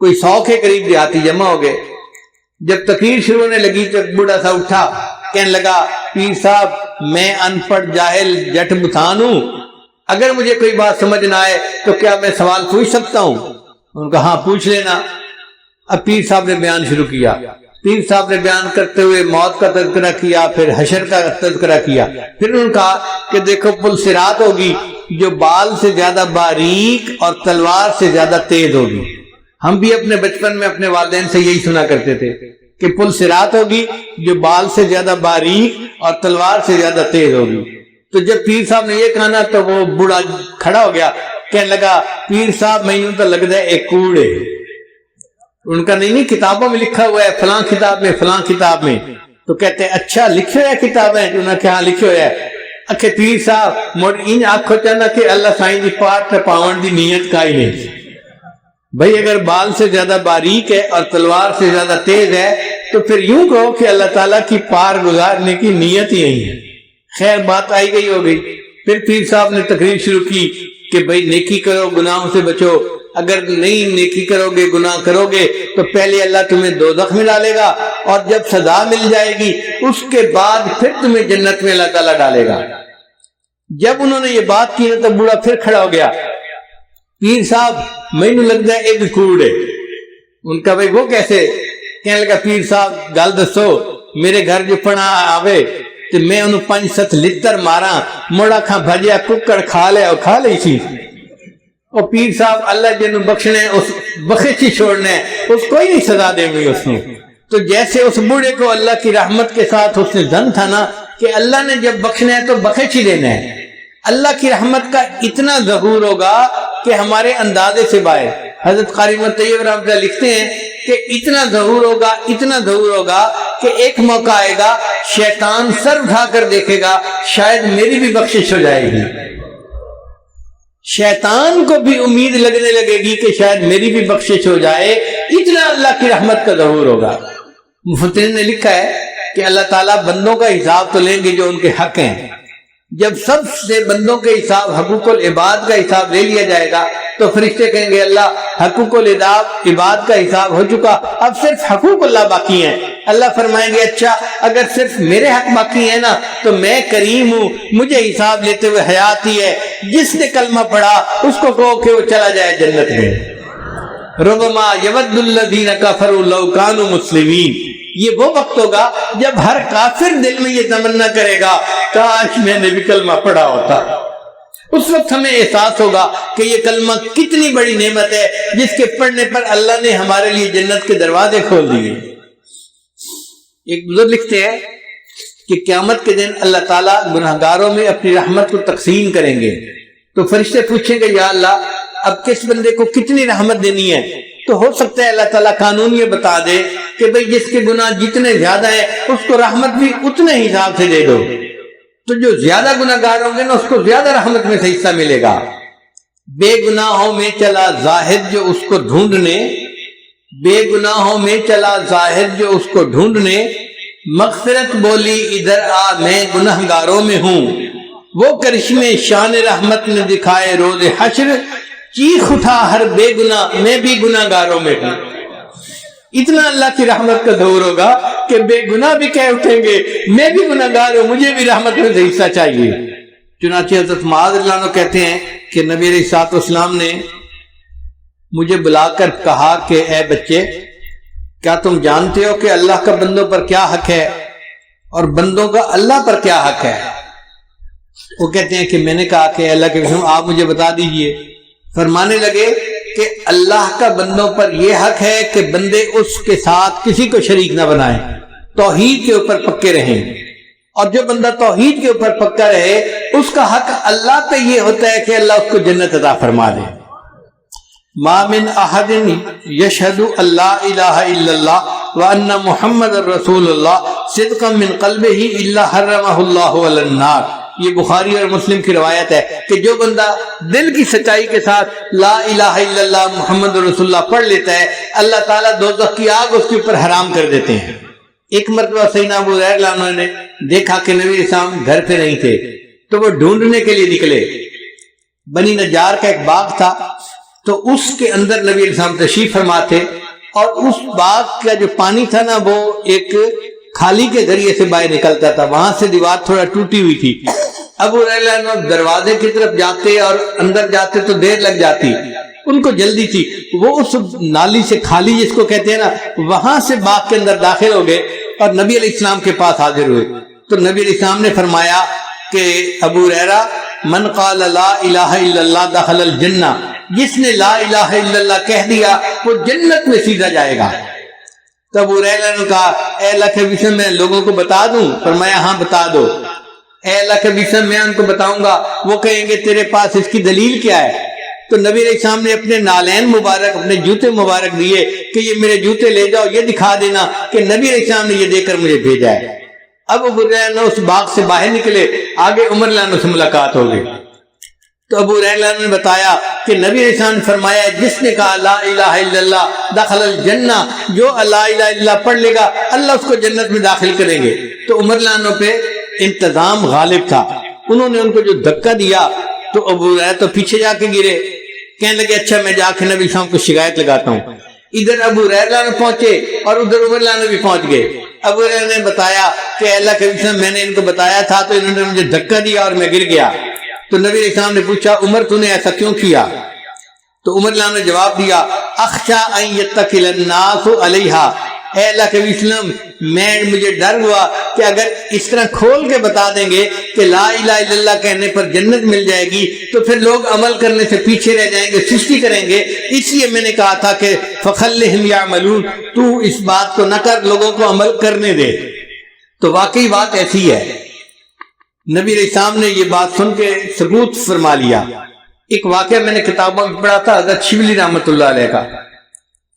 کوئی 100 کے قریب دیہاتی جمع ہو گئے۔ جب تقریر شروع ہونے لگی تو بوڑھا سا اٹھا، کہنے لگا پیر صاحب میں ان پڑھ جاہل جٹ بتان ہوں، اگر مجھے کوئی بات سمجھ نہ آئے تو کیا میں سوال پوچھ سکتا ہوں؟ ان کا ہاں پوچھ لینا۔ اب پیر صاحب نے بیان شروع کیا۔ پیر صاحب نے بیان کرتے ہوئے موت کا تذکرہ کیا، پھر حشر کا تذکرہ کیا، پھر انہوں نے کہا کہ دیکھو پل صراط ہوگی جو بال سے زیادہ باریک اور تلوار سے زیادہ تیز ہوگی۔ ہم بھی اپنے بچپن میں اپنے والدین سے یہی سنا کرتے تھے کہ پل صراط ہوگی جو بال سے زیادہ باریک اور تلوار سے زیادہ تیز ہوگی۔ تو جب پیر صاحب نے یہ کہا نا تو وہ بوڑھا کھڑا ہو گیا، کہنے لگا پیر صاحب میں تو لگتا ہے ایک کوڑے۔ ان کا نہیں کتابوں میں لکھا ہوا ہے، فلاں کتاب میں فلاں کتاب میں۔ تو کہتے ہیں اچھا لکھے ہوئے کتابیں؟ انہوں نے کہا لکھے ہوئے ہے۔ اکھے پیر صاحب موڑ ان آنکھوں چاہنا کہ اللہ سائیں دی پاٹ پاون دی نیت کا ہی نہیں۔ بھئی اگر بال سے زیادہ باریک ہے اور تلوار سے زیادہ تیز ہے تو پھر یوں کہو کہ اللہ تعالیٰ کی پار گزارنے کی نیت ہی نہیں ہے۔ خیر بات آئی گئی ہو گئی۔ پھر پیر صاحب نے تقریر شروع کی کہ بھئی نیکی کرو گناہوں سے بچو، اگر نہیں نیکی کرو گے گناہ کرو گے تو پہلے اللہ تمہیں دوزخ میں ڈالے گا اور جب سزا مل جائے گی اس کے بعد پھر تمہیں جنت میں اللہ تعالیٰ ڈالے گا۔ جب انہوں نے یہ بات کی تو بوڑھا پھر کھڑا ہو گیا، پیر صاحب میں نے لگتا ہے ایک کوڑ ہے۔ ان کا بھئی وہ کیسے؟ کہنے لگا پیر صاحب گل دسو، میرے گھر جو پڑا آوے تو میں انہوں 5-7 لتر مارا، موڑا کھاں بھجیا ککڑ کھا لیا اور کھا لی سی۔ اور پیر صاحب اللہ جنہوں بخشنے اس بخشی چھوڑنے اس کو ہی نہیں سزا دے گی اس نے۔ تو جیسے اس بوڑھے کو اللہ کی رحمت کے ساتھ اس نے ظن تھا نا کہ اللہ نے جب بخشنا ہے تو بخش ہی دینا ہے، اللہ کی رحمت کا اتنا ظہور ہوگا کہ ہمارے اندازے سے باہر۔ حضرت قاری محمد طیب رحمۃ اللہ لکھتے ہیں کہ اتنا ظہور ہوگا، اتنا ظہور ہوگا کہ ایک موقع آئے گا شیطان سر اٹھا کر دیکھے گا شاید میری بھی بخشش ہو جائے گی۔ شیطان کو بھی امید لگنے لگے گی کہ شاید میری بھی بخشش ہو جائے، اتنا اللہ کی رحمت کا ظہور ہوگا۔ مفسرین نے لکھا ہے کہ اللہ تعالیٰ بندوں کا حساب تو لیں گے جو ان کے حق ہیں۔ جب سب سے بندوں کے حساب حقوق العباد کا حساب لے لیا جائے گا تو فرشتے کہیں گے اللہ حقوق العباد کا حساب ہو چکا، اب صرف حقوق اللہ باقی ہیں۔ اللہ فرمائیں گے اچھا اگر صرف میرے حق باقی ہیں نا تو میں کریم ہوں، مجھے حساب لیتے ہوئے حیات ہی ہے۔ جس نے کلمہ پڑھا اس کو کہو کہ وہ چلا جائے جنت میں۔ ربما یود الذین کفروا لو کانوا مسلمین، یہ وہ وقت ہوگا جب ہر کافر دل میں یہ تمنا کرے گا کاش میں نے بھی کلمہ پڑھا ہوتا۔ اس وقت ہمیں احساس ہوگا کہ یہ کلمہ کتنی بڑی نعمت ہے جس کے پڑھنے پر اللہ نے ہمارے لیے جنت کے دروازے کھول دیے۔ ایک بزرگ لکھتے ہیں کہ قیامت کے دن اللہ تعالیٰ گناہگاروں میں اپنی رحمت کو تقسیم کریں گے تو فرشتے پوچھیں گے یا اللہ اب کس بندے کو کتنی رحمت دینی ہے؟ تو ہو سکتا ہے اللہ تعالیٰ قانون یہ بتا دے کہ بھئی جس کے گناہ جتنے زیادہ ہیں اس کو رحمت بھی اتنے حساب سے دے دو، تو جو زیادہ گناہگار ہوں گے نا اس کو زیادہ رحمت میں سے حصہ ملے گا۔ بے گناہوں میں چلا زاہد جو اس کو ڈھونڈنے، بے گناہوں میں چلا زاہد جو اس کو ڈھونڈنے، مغفرت بولی ادھر آ میں گناہگاروں میں ہوں، وہ کرشمے شان رحمت نے دکھائے روز حشر، چیخ اٹھا ہر بے گناہ میں بھی گناہگاروں میں ہوں۔ اتنا اللہ کی رحمت کا ظہور ہوگا کہ بے گناہ بھی کہہ اٹھیں گے میں بھی گناہگار ہوں، مجھے بھی رحمت میں سے حصہ چاہیے۔ چنانچہ حضرت معاذ رضی اللہ عنہ کہتے ہیں کہ نبی علیہ الصلوۃ والسلام نے مجھے بلا کر کہا کہ اے بچے کیا تم جانتے ہو کہ اللہ کا بندوں پر کیا حق ہے اور بندوں کا اللہ پر کیا حق ہے؟ وہ کہتے ہیں کہ میں نے کہا کہ اللہ کے رسول آپ مجھے بتا دیجئے. فرمانے لگے کہ اللہ کا بندوں پر یہ حق ہے کہ بندے اس کے ساتھ کسی کو شریک نہ بنائیں، توحید کے اوپر پکے رہیں، اور جو بندہ توحید کے اوپر پکا رہے اس کا حق اللہ پہ یہ ہوتا ہے کہ اللہ اس کو جنت عطا فرما دے. ما من احد یشہد اللہ الہ الا اللہ وان محمد رسول اللہ صدقا من قلبہ الا حرمہ اللہ علی النار. یہ بخاری اور مسلم کی روایت ہے کہ جو بندہ دل کی سچائی کے ساتھ لا الہ الا اللہ محمد رسول اللہ پڑھ لیتا ہے اللہ تعالیٰ دوزخ کی آگ اس کے اوپر حرام کر دیتے ہیں. ایک مرتبہ سیدنا ابو ہریرہ انہوں نے دیکھا کہ نبی علیہ السلام گھر پہ نہیں تھے تو وہ ڈھونڈنے کے لیے نکلے. بنی نجار کا ایک باغ تھا تو اس کے اندر نبی علیہ السلام تشریف فرما تھے، اور اس باغ کا جو پانی تھا نا وہ ایک کھالی کے ذریعے سے باہر نکلتا تھا، وہاں سے دیوار تھوڑا ٹوٹی ہوئی تھی. ابو ہریرہ دروازے کی طرف جاتے اور اندر جاتے تو دیر لگ جاتی، ان کو جلدی تھی. وہ اس نالی سے خالی جس کو کہتے ہیں نا وہاں سے باغ کے اندر داخل ہو گئے اور نبی علیہ السلام کے پاس حاضر ہوئے. تو نبی علیہ السلام نے فرمایا کہ ابو ہریرہ من قال لا الہ الا اللہ دخل الجنہ، جس نے لا الہ الا اللہ کہہ دیا وہ جنت میں سیدھا جائے گا. تو ابو ہریرہ نے کہا اے اللہ کے نبی میں لوگوں کو بتا دوں؟ فرمایا ہاں بتا دو. اے اللہ کے نبی میں ان کو بتاؤں گا وہ کہیں گے تیرے پاس اس کی دلیل کیا ہے؟ تو نبی علیہ السلام نے اپنے نالین مبارک، اپنے جوتے مبارک دیے کہ یہ میرے جوتے لے جاؤ، یہ دکھا دینا کہ نبی علیہ السلام نے یہ دے کر مجھے بھیجا ہے. اب ابو ہریرہ اس باغ سے باہر نکلے، آگے عمر رضی اللہ عنہ سے ملاقات ہو گئی. تو ابو ہریرہ نے بتایا کہ نبی علیہ السلام نے فرمایا جس نے کہا لا الہ الا اللہ دخل الجنہ، جو لا الہ الا اللہ پڑھ لے گا اللہ اس کو جنت میں داخل کریں گے. تو عمر رضی اللہ عنہ پہ انتظام غالب تھا، انہوں نے ان کو جو دھکا دیا تو ابو ہریرہ تو پیچھے جا کے گرے، کہنے لگے اچھا میں جا کے نبی صلی اللہ علیہ وسلم کو شکایت لگاتا ہوں. ادھر ابو ہریرہ پہنچے اور ادھر عمر رضی اللہ عنہ بھی پہنچ گئے. ابو ہریرہ نے بتایا کہ اللہ کے نبی میں نے ان کو بتایا تھا تو انہوں نے مجھے دھکا دیا اور میں گر گیا. تو نبی علیہ السلام نے پوچھا عمر تو نے ایسا کیوں کیا؟ تو عمر رضی اللہ عنہ نے جواب دیا اخشى ان يتكل الناس علیہا، اے اللہ کے نبی مجھے ڈر ہوا کہ اگر اس طرح کھول کے بتا دیں گے کہ لا الہ الا اللہ کہنے پر جنت مل جائے گی تو پھر لوگ عمل کرنے سے پیچھے رہ جائیں گے، سستی کریں گے. اس لیے میں نے کہا تھا کہ فخلہم یعملون، تو اس بات کو نہ کر، لوگوں کو عمل کرنے دے. تو واقعی بات ایسی ہے. نبی علیہ السلام نے یہ بات سن کے ثبوت فرما لیا. ایک واقعہ میں نے کتابوں میں پڑھا تھا حضرت شبلی رحمۃ اللہ علیہ کا،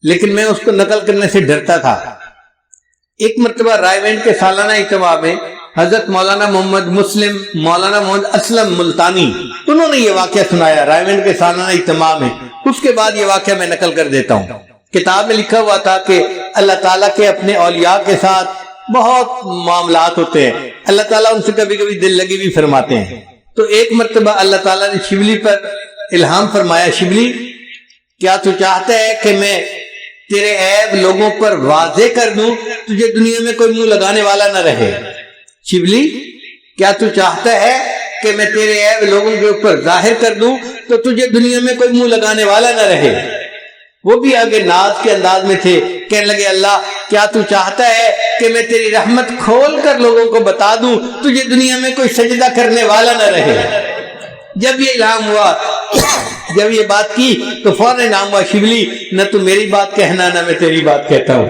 لیکن میں اس کو نقل کرنے سے ڈرتا تھا. ایک مرتبہ رائے وینڈ کے سالانہ اجتماع میں حضرت مولانا محمد مسلم، مولانا محمد اسلم ملتانی، انہوں نے یہ واقعہ سنایا رائے وینڈ کے سالانہ اجتماع میں. اس کے بعد یہ واقعہ میں نقل کر دیتا ہوں. کتاب میں لکھا ہوا تھا کہ اللہ تعالیٰ کے اپنے اولیاء کے ساتھ بہت معاملات ہوتے ہیں، اللہ تعالیٰ ان سے کبھی کبھی دل لگی بھی فرماتے ہیں. تو ایک مرتبہ اللہ تعالیٰ نے شبلی پر الہام فرمایا شبلی کیا تو چاہتا ہے کہ میں تیرے عیب لوگوں پر واضح کر دوں، تجھے دنیا میں کوئی منہ لگانے والا نہ رہے؟ شبلی کیا تو چاہتا ہے کہ میں تیرے عیب لوگوں کے اوپر ظاہر کر دوں تو تجھے دنیا میں کوئی منہ لگانے والا نہ رہے؟ وہ بھی آگے ناز کے انداز میں تھے، کہنے لگے اللہ کیا تو چاہتا ہے کہ میں تیری رحمت کھول کر لوگوں کو بتا دوں تجھے دنیا میں کوئی سجدہ کرنے والا نہ رہے؟ جب یہ الہام ہوا، جب یہ بات کی تو فوراً الہام ہوا شبلی نہ تو میری بات کہنا نہ میں تیری بات کہتا ہوں.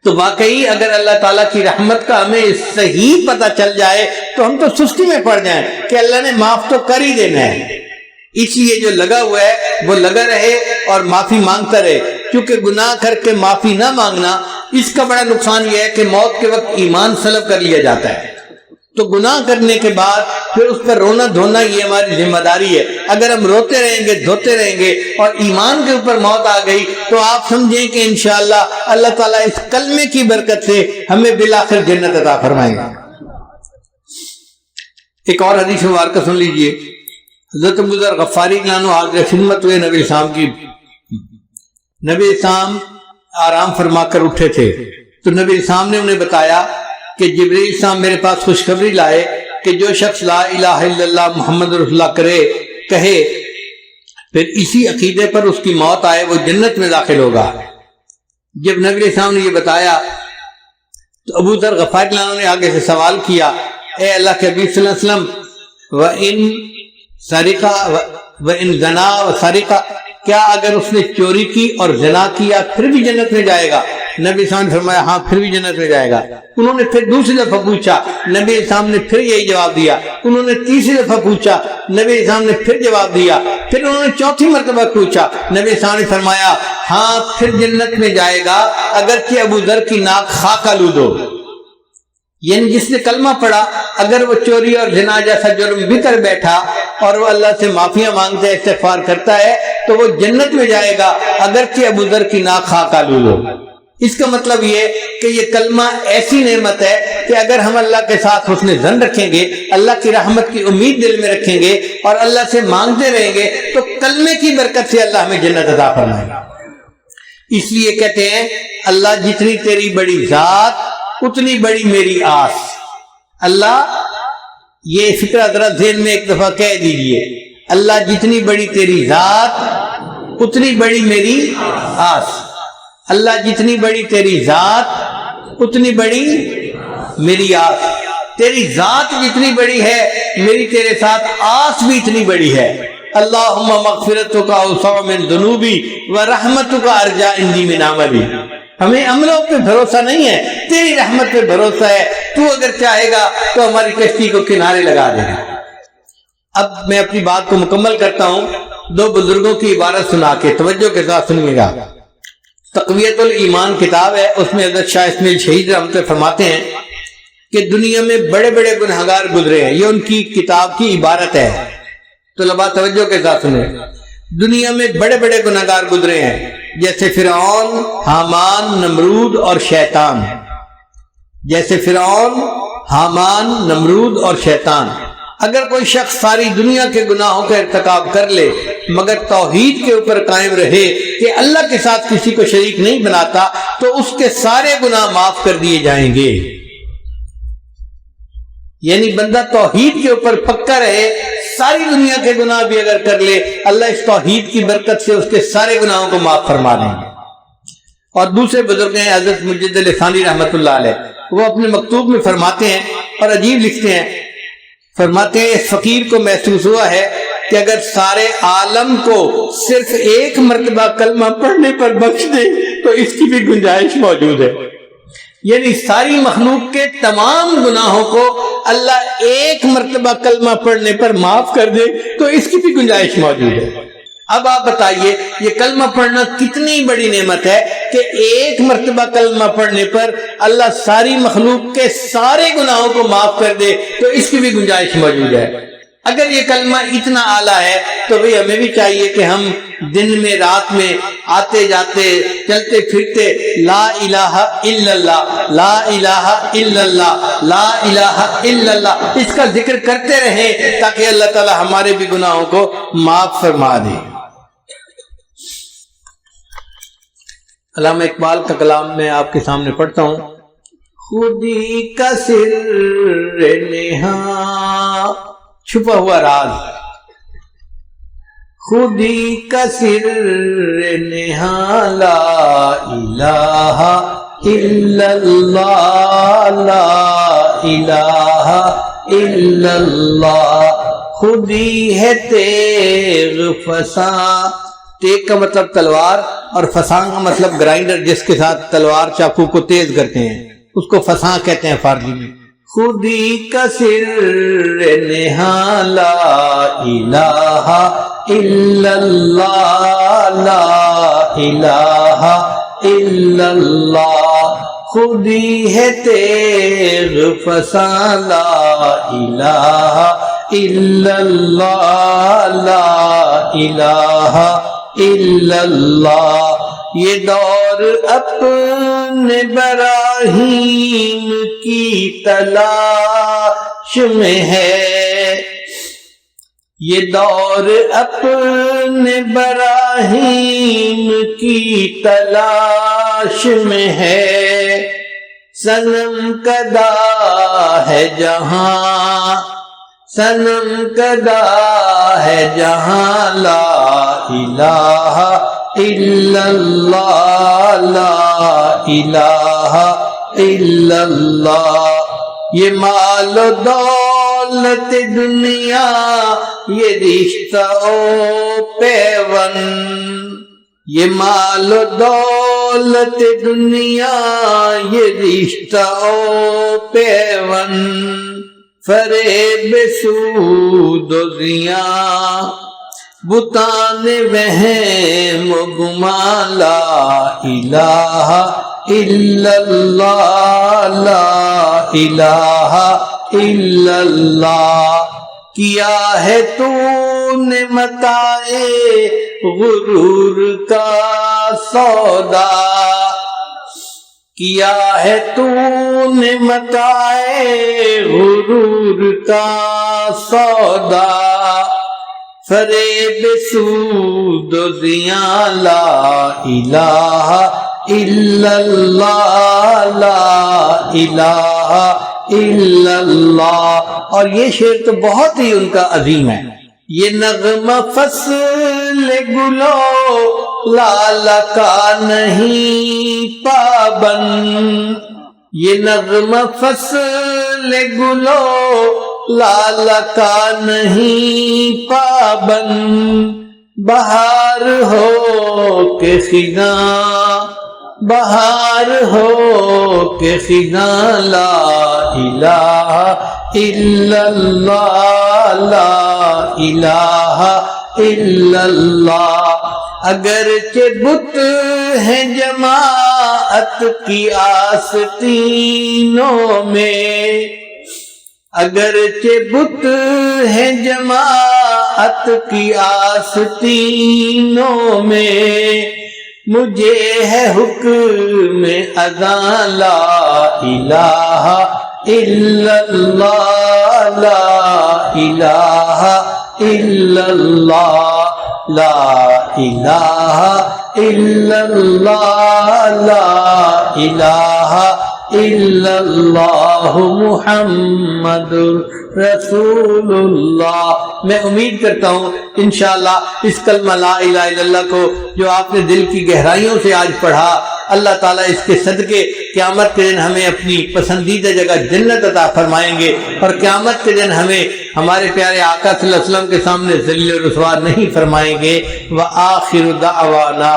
تو واقعی اگر اللہ تعالیٰ کی رحمت کا ہمیں صحیح پتہ چل جائے تو ہم تو سستی میں پڑ جائیں کہ اللہ نے معاف تو کر ہی دینا ہے. اس لیے جو لگا ہوا ہے وہ لگا رہے اور معافی مانگتا رہے، کیونکہ گناہ کر کے معافی نہ مانگنا اس کا بڑا نقصان یہ ہے کہ موت کے وقت ایمان سلب کر لیا جاتا ہے. تو گناہ کرنے کے بعد پھر اس پر رونا دھونا یہ ہماری ذمہ داری ہے. اگر ہم روتے رہیں گے، دھوتے رہیں گے اور ایمان کے اوپر موت آ گئی تو آپ سمجھیں کہ انشاءاللہ اللہ تعالیٰ اس کلمے کی برکت سے ہمیں بالآخر جنت عطا فرمائیں گے. ایک اور حدیث مبارکہ سن لیجئے. حضرت ابو ذر غفاری عنہ حاضر خدمت ہوئے نبی السلام کی. نبی السلام آرام فرما کر اٹھے تھے تو نبی السلام نے انہیں بتایا کہ جبریل السلام میرے پاس خوشخبری لائے کہ جو شخص لا الہ الا اللہ محمد رسول اللہ کہے پھر اسی عقیدے پر اس کی موت آئے وہ جنت میں داخل ہوگا. جب نبی السلام نے یہ بتایا تو ابو ذر غفاری عنہ نے آگے سے سوال کیا اے اللہ کے نبی صلی اللہ علیہ وسلم وَإِن سَرِقَ وَإِن زَنَا وَسَرِقَ، کیا اگر اس نے چوری کی اور زنا کیا پھر بھی جنت میں جائے گا؟ نبی صلی اللہ علیہ وسلم نے فرمایا ہاں پھر بھی جنت میں جائے گا۔ انہوں نے پھر دوسری دفعہ پوچھا، نبی صلی اللہ علیہ وسلم نے پھر یہی جواب دیا۔ انہوں نے تیسری دفعہ پوچھا، نبی صلی اللہ علیہ وسلم نے پھر جواب دیا۔ پھر انہوں نے چوتھی مرتبہ پوچھا، نبی صلی اللہ علیہ وسلم نے فرمایا ہاں پھر جنت میں جائے گا اگرچہ ابو ذر کی ناک خاک آلود ہو۔ یعنی جس نے کلمہ پڑھا اگر وہ چوری اور زنا جیسا جرم بھی کر بیٹھا اور وہ اللہ سے معافیاں مانگتا ہے، استغفار کرتا ہے، تو وہ جنت میں جائے گا اگرچہ ابو ذر کی ناک خاک آلود ہو۔ اس کا مطلب یہ کہ یہ کلمہ ایسی نعمت ہے کہ اگر ہم اللہ کے ساتھ حسن ظن رکھیں گے، اللہ کی رحمت کی امید دل میں رکھیں گے اور اللہ سے مانگتے رہیں گے تو کلمے کی برکت سے اللہ ہمیں جنت عطا فرمائے گا۔ اس لیے کہتے ہیں اللہ جتنی تیری بڑی ذات اتنی بڑی میری آس۔ اللہ یہ فکرہ ذرا ذہن میں ایک دفعہ کہہ دیجئے، اللہ جتنی بڑی تیری ذات اتنی بڑی میری آس۔ اللہ جتنی بڑی تیری ذات اتنی بڑی میری آس۔ تیری ذات جتنی بڑی ہے میری تیرے ساتھ آس بھی اتنی بڑی ہے۔ اللہم مغفرتک اوسع من ذنوبی ورحمتک ارجا عندی من عملی۔ ہمیں عملوں پہ بھروسہ نہیں ہے، تیری رحمت پہ بھروسہ ہے، تو اگر چاہے گا تو ہماری کشتی کو کنارے لگا دے گا۔ اب میں اپنی بات کو مکمل کرتا ہوں دو بزرگوں کی عبارت سنا کے، توجہ کے ساتھ سنیے گا۔ تقویت الایمان کتاب ہے، اس میں حضرت شاہ اسماعیل شہید رحمۃ اللہ فرماتے ہیں کہ دنیا میں بڑے بڑے گنہگار گزرے ہیں، یہ ان کی کتاب کی عبارت ہے، طلباء توجہ کے ساتھ سنیں۔ دنیا میں بڑے بڑے گنہگار گزرے ہیں جیسے فرعون، حامان، نمرود اور شیطان۔ جیسے فرعون، حامان، نمرود اور شیطان۔ اگر کوئی شخص ساری دنیا کے گناہوں کا ارتکاب کر لے مگر توحید کے اوپر قائم رہے کہ اللہ کے ساتھ کسی کو شریک نہیں بناتا تو اس کے سارے گناہ معاف کر دیے جائیں گے۔ یعنی بندہ توحید کے اوپر پکا رہے، ساری دنیا کے گناہ بھی اگر کر لے اللہ اس توحید کی برکت سے اس کے سارے گناہوں کو معاف فرما دیں گے۔ اور دوسرے بزرگ ہیں حضرت مجد لسانی رحمۃ اللہ علیہ، وہ اپنے مکتوب میں فرماتے ہیں اور عجیب لکھتے ہیں، فرماتے ہیں اس فقیر کو محسوس ہوا ہے کہ اگر سارے عالم کو صرف ایک مرتبہ کلمہ پڑھنے پر بخش دے تو اس کی بھی گنجائش موجود ہے۔ یعنی ساری مخلوق کے تمام گناہوں کو اللہ ایک مرتبہ کلمہ پڑھنے پر معاف کر دے تو اس کی بھی گنجائش موجود ہے۔ اب آپ بتائیے یہ کلمہ پڑھنا کتنی بڑی نعمت ہے کہ ایک مرتبہ کلمہ پڑھنے پر اللہ ساری مخلوق کے سارے گناہوں کو معاف کر دے تو اس کی بھی گنجائش موجود ہے۔ اگر یہ کلمہ اتنا اعلیٰ ہے تو بھئی ہمیں بھی چاہیے کہ ہم دن میں رات میں آتے جاتے چلتے پھرتے لا الہ الا اللہ، لا الہ الا اللہ، لا الہ الا اللہ اس کا ذکر کرتے رہیں تاکہ اللہ تعالی ہمارے بھی گناہوں کو معاف فرما دے۔ علامہ اقبال کا کلام میں آپ کے سامنے پڑھتا ہوں۔ خودی کا سر نہا چھپا ہوا راز، خودی کا سر نہا لا الہ الا اللہ، لا الہ الا اللہ، خودی ہے تیغ فساں، تیغ کا مطلب تلوار اور فساں کا مطلب گرائنڈر جس کے ساتھ تلوار چاقو کو تیز کرتے ہیں، اس کو فساں کہتے ہیں فارسی میں۔ خودی کا سر نہا لا الہ الا اللہ، لا الہ الا اللہ، خودی ہے تیغ فساں، لا الہ الا اللہ، لا الہ الا اللہ۔ یہ دور اپنے براہیم کی تلاش میں ہے، یہ دور اپنے براہیم کی تلاش میں ہے، صنم کدا ہے جہاں، صنم کدا ہے جہاں، لا الہ الا اللہ، لا الہ الا اللہ۔ یہ مال و دولت دولت دنیا یہ رشتہ او پیون، یہ مال و دولت دنیا یہ رشتہ او پیون، فریب سود و زیاں بتان وہم و گمان، لا الہ الا اللہ لا الہ الا اللہ۔ کیا ہے تو نے متاع غرور کا سودا، کیا ہے تو نے متاع غرور کا سودا، فریب سود و زیاں، لا الہ الا اللہ لا الہ الا اللہ۔ اور یہ شعر تو بہت ہی ان کا عظیم ہے۔ یہ نغمہ فصل گلو لالا کا نہیں پابند، یہ نغمہ فصل گلو لالا کا نہیں پابند، بہار ہو کہ خزاں، بہار ہو کہ خزاں، لا الہ الا اللہ لا الہ الا اللہ۔ اگرچہ بت ہیں جماعت کی آستینوں میں، اگرچہ بت ہیں جماعت کی آستینوں میں، مجھے ہے حکم اذاں، لا الہ الا اللہ لا الہ الا اللہ لا الہ الا اللہ لا الہ الا اللہ محمد رسول اللہ۔ میں امید کرتا ہوں انشاءاللہ اس کلمہ لا الہ الا اللہ کو جو آپ نے دل کی گہرائیوں سے آج پڑھا، اللہ تعالیٰ اس کے صدقے قیامت کے دن ہمیں اپنی پسندیدہ جگہ جنت عطا فرمائیں گے، اور قیامت کے دن ہمیں ہمارے پیارے آقا صلی اللہ علیہ وسلم کے سامنے ذلیل و رسوا نہیں فرمائیں گے۔ وآخر دعوانا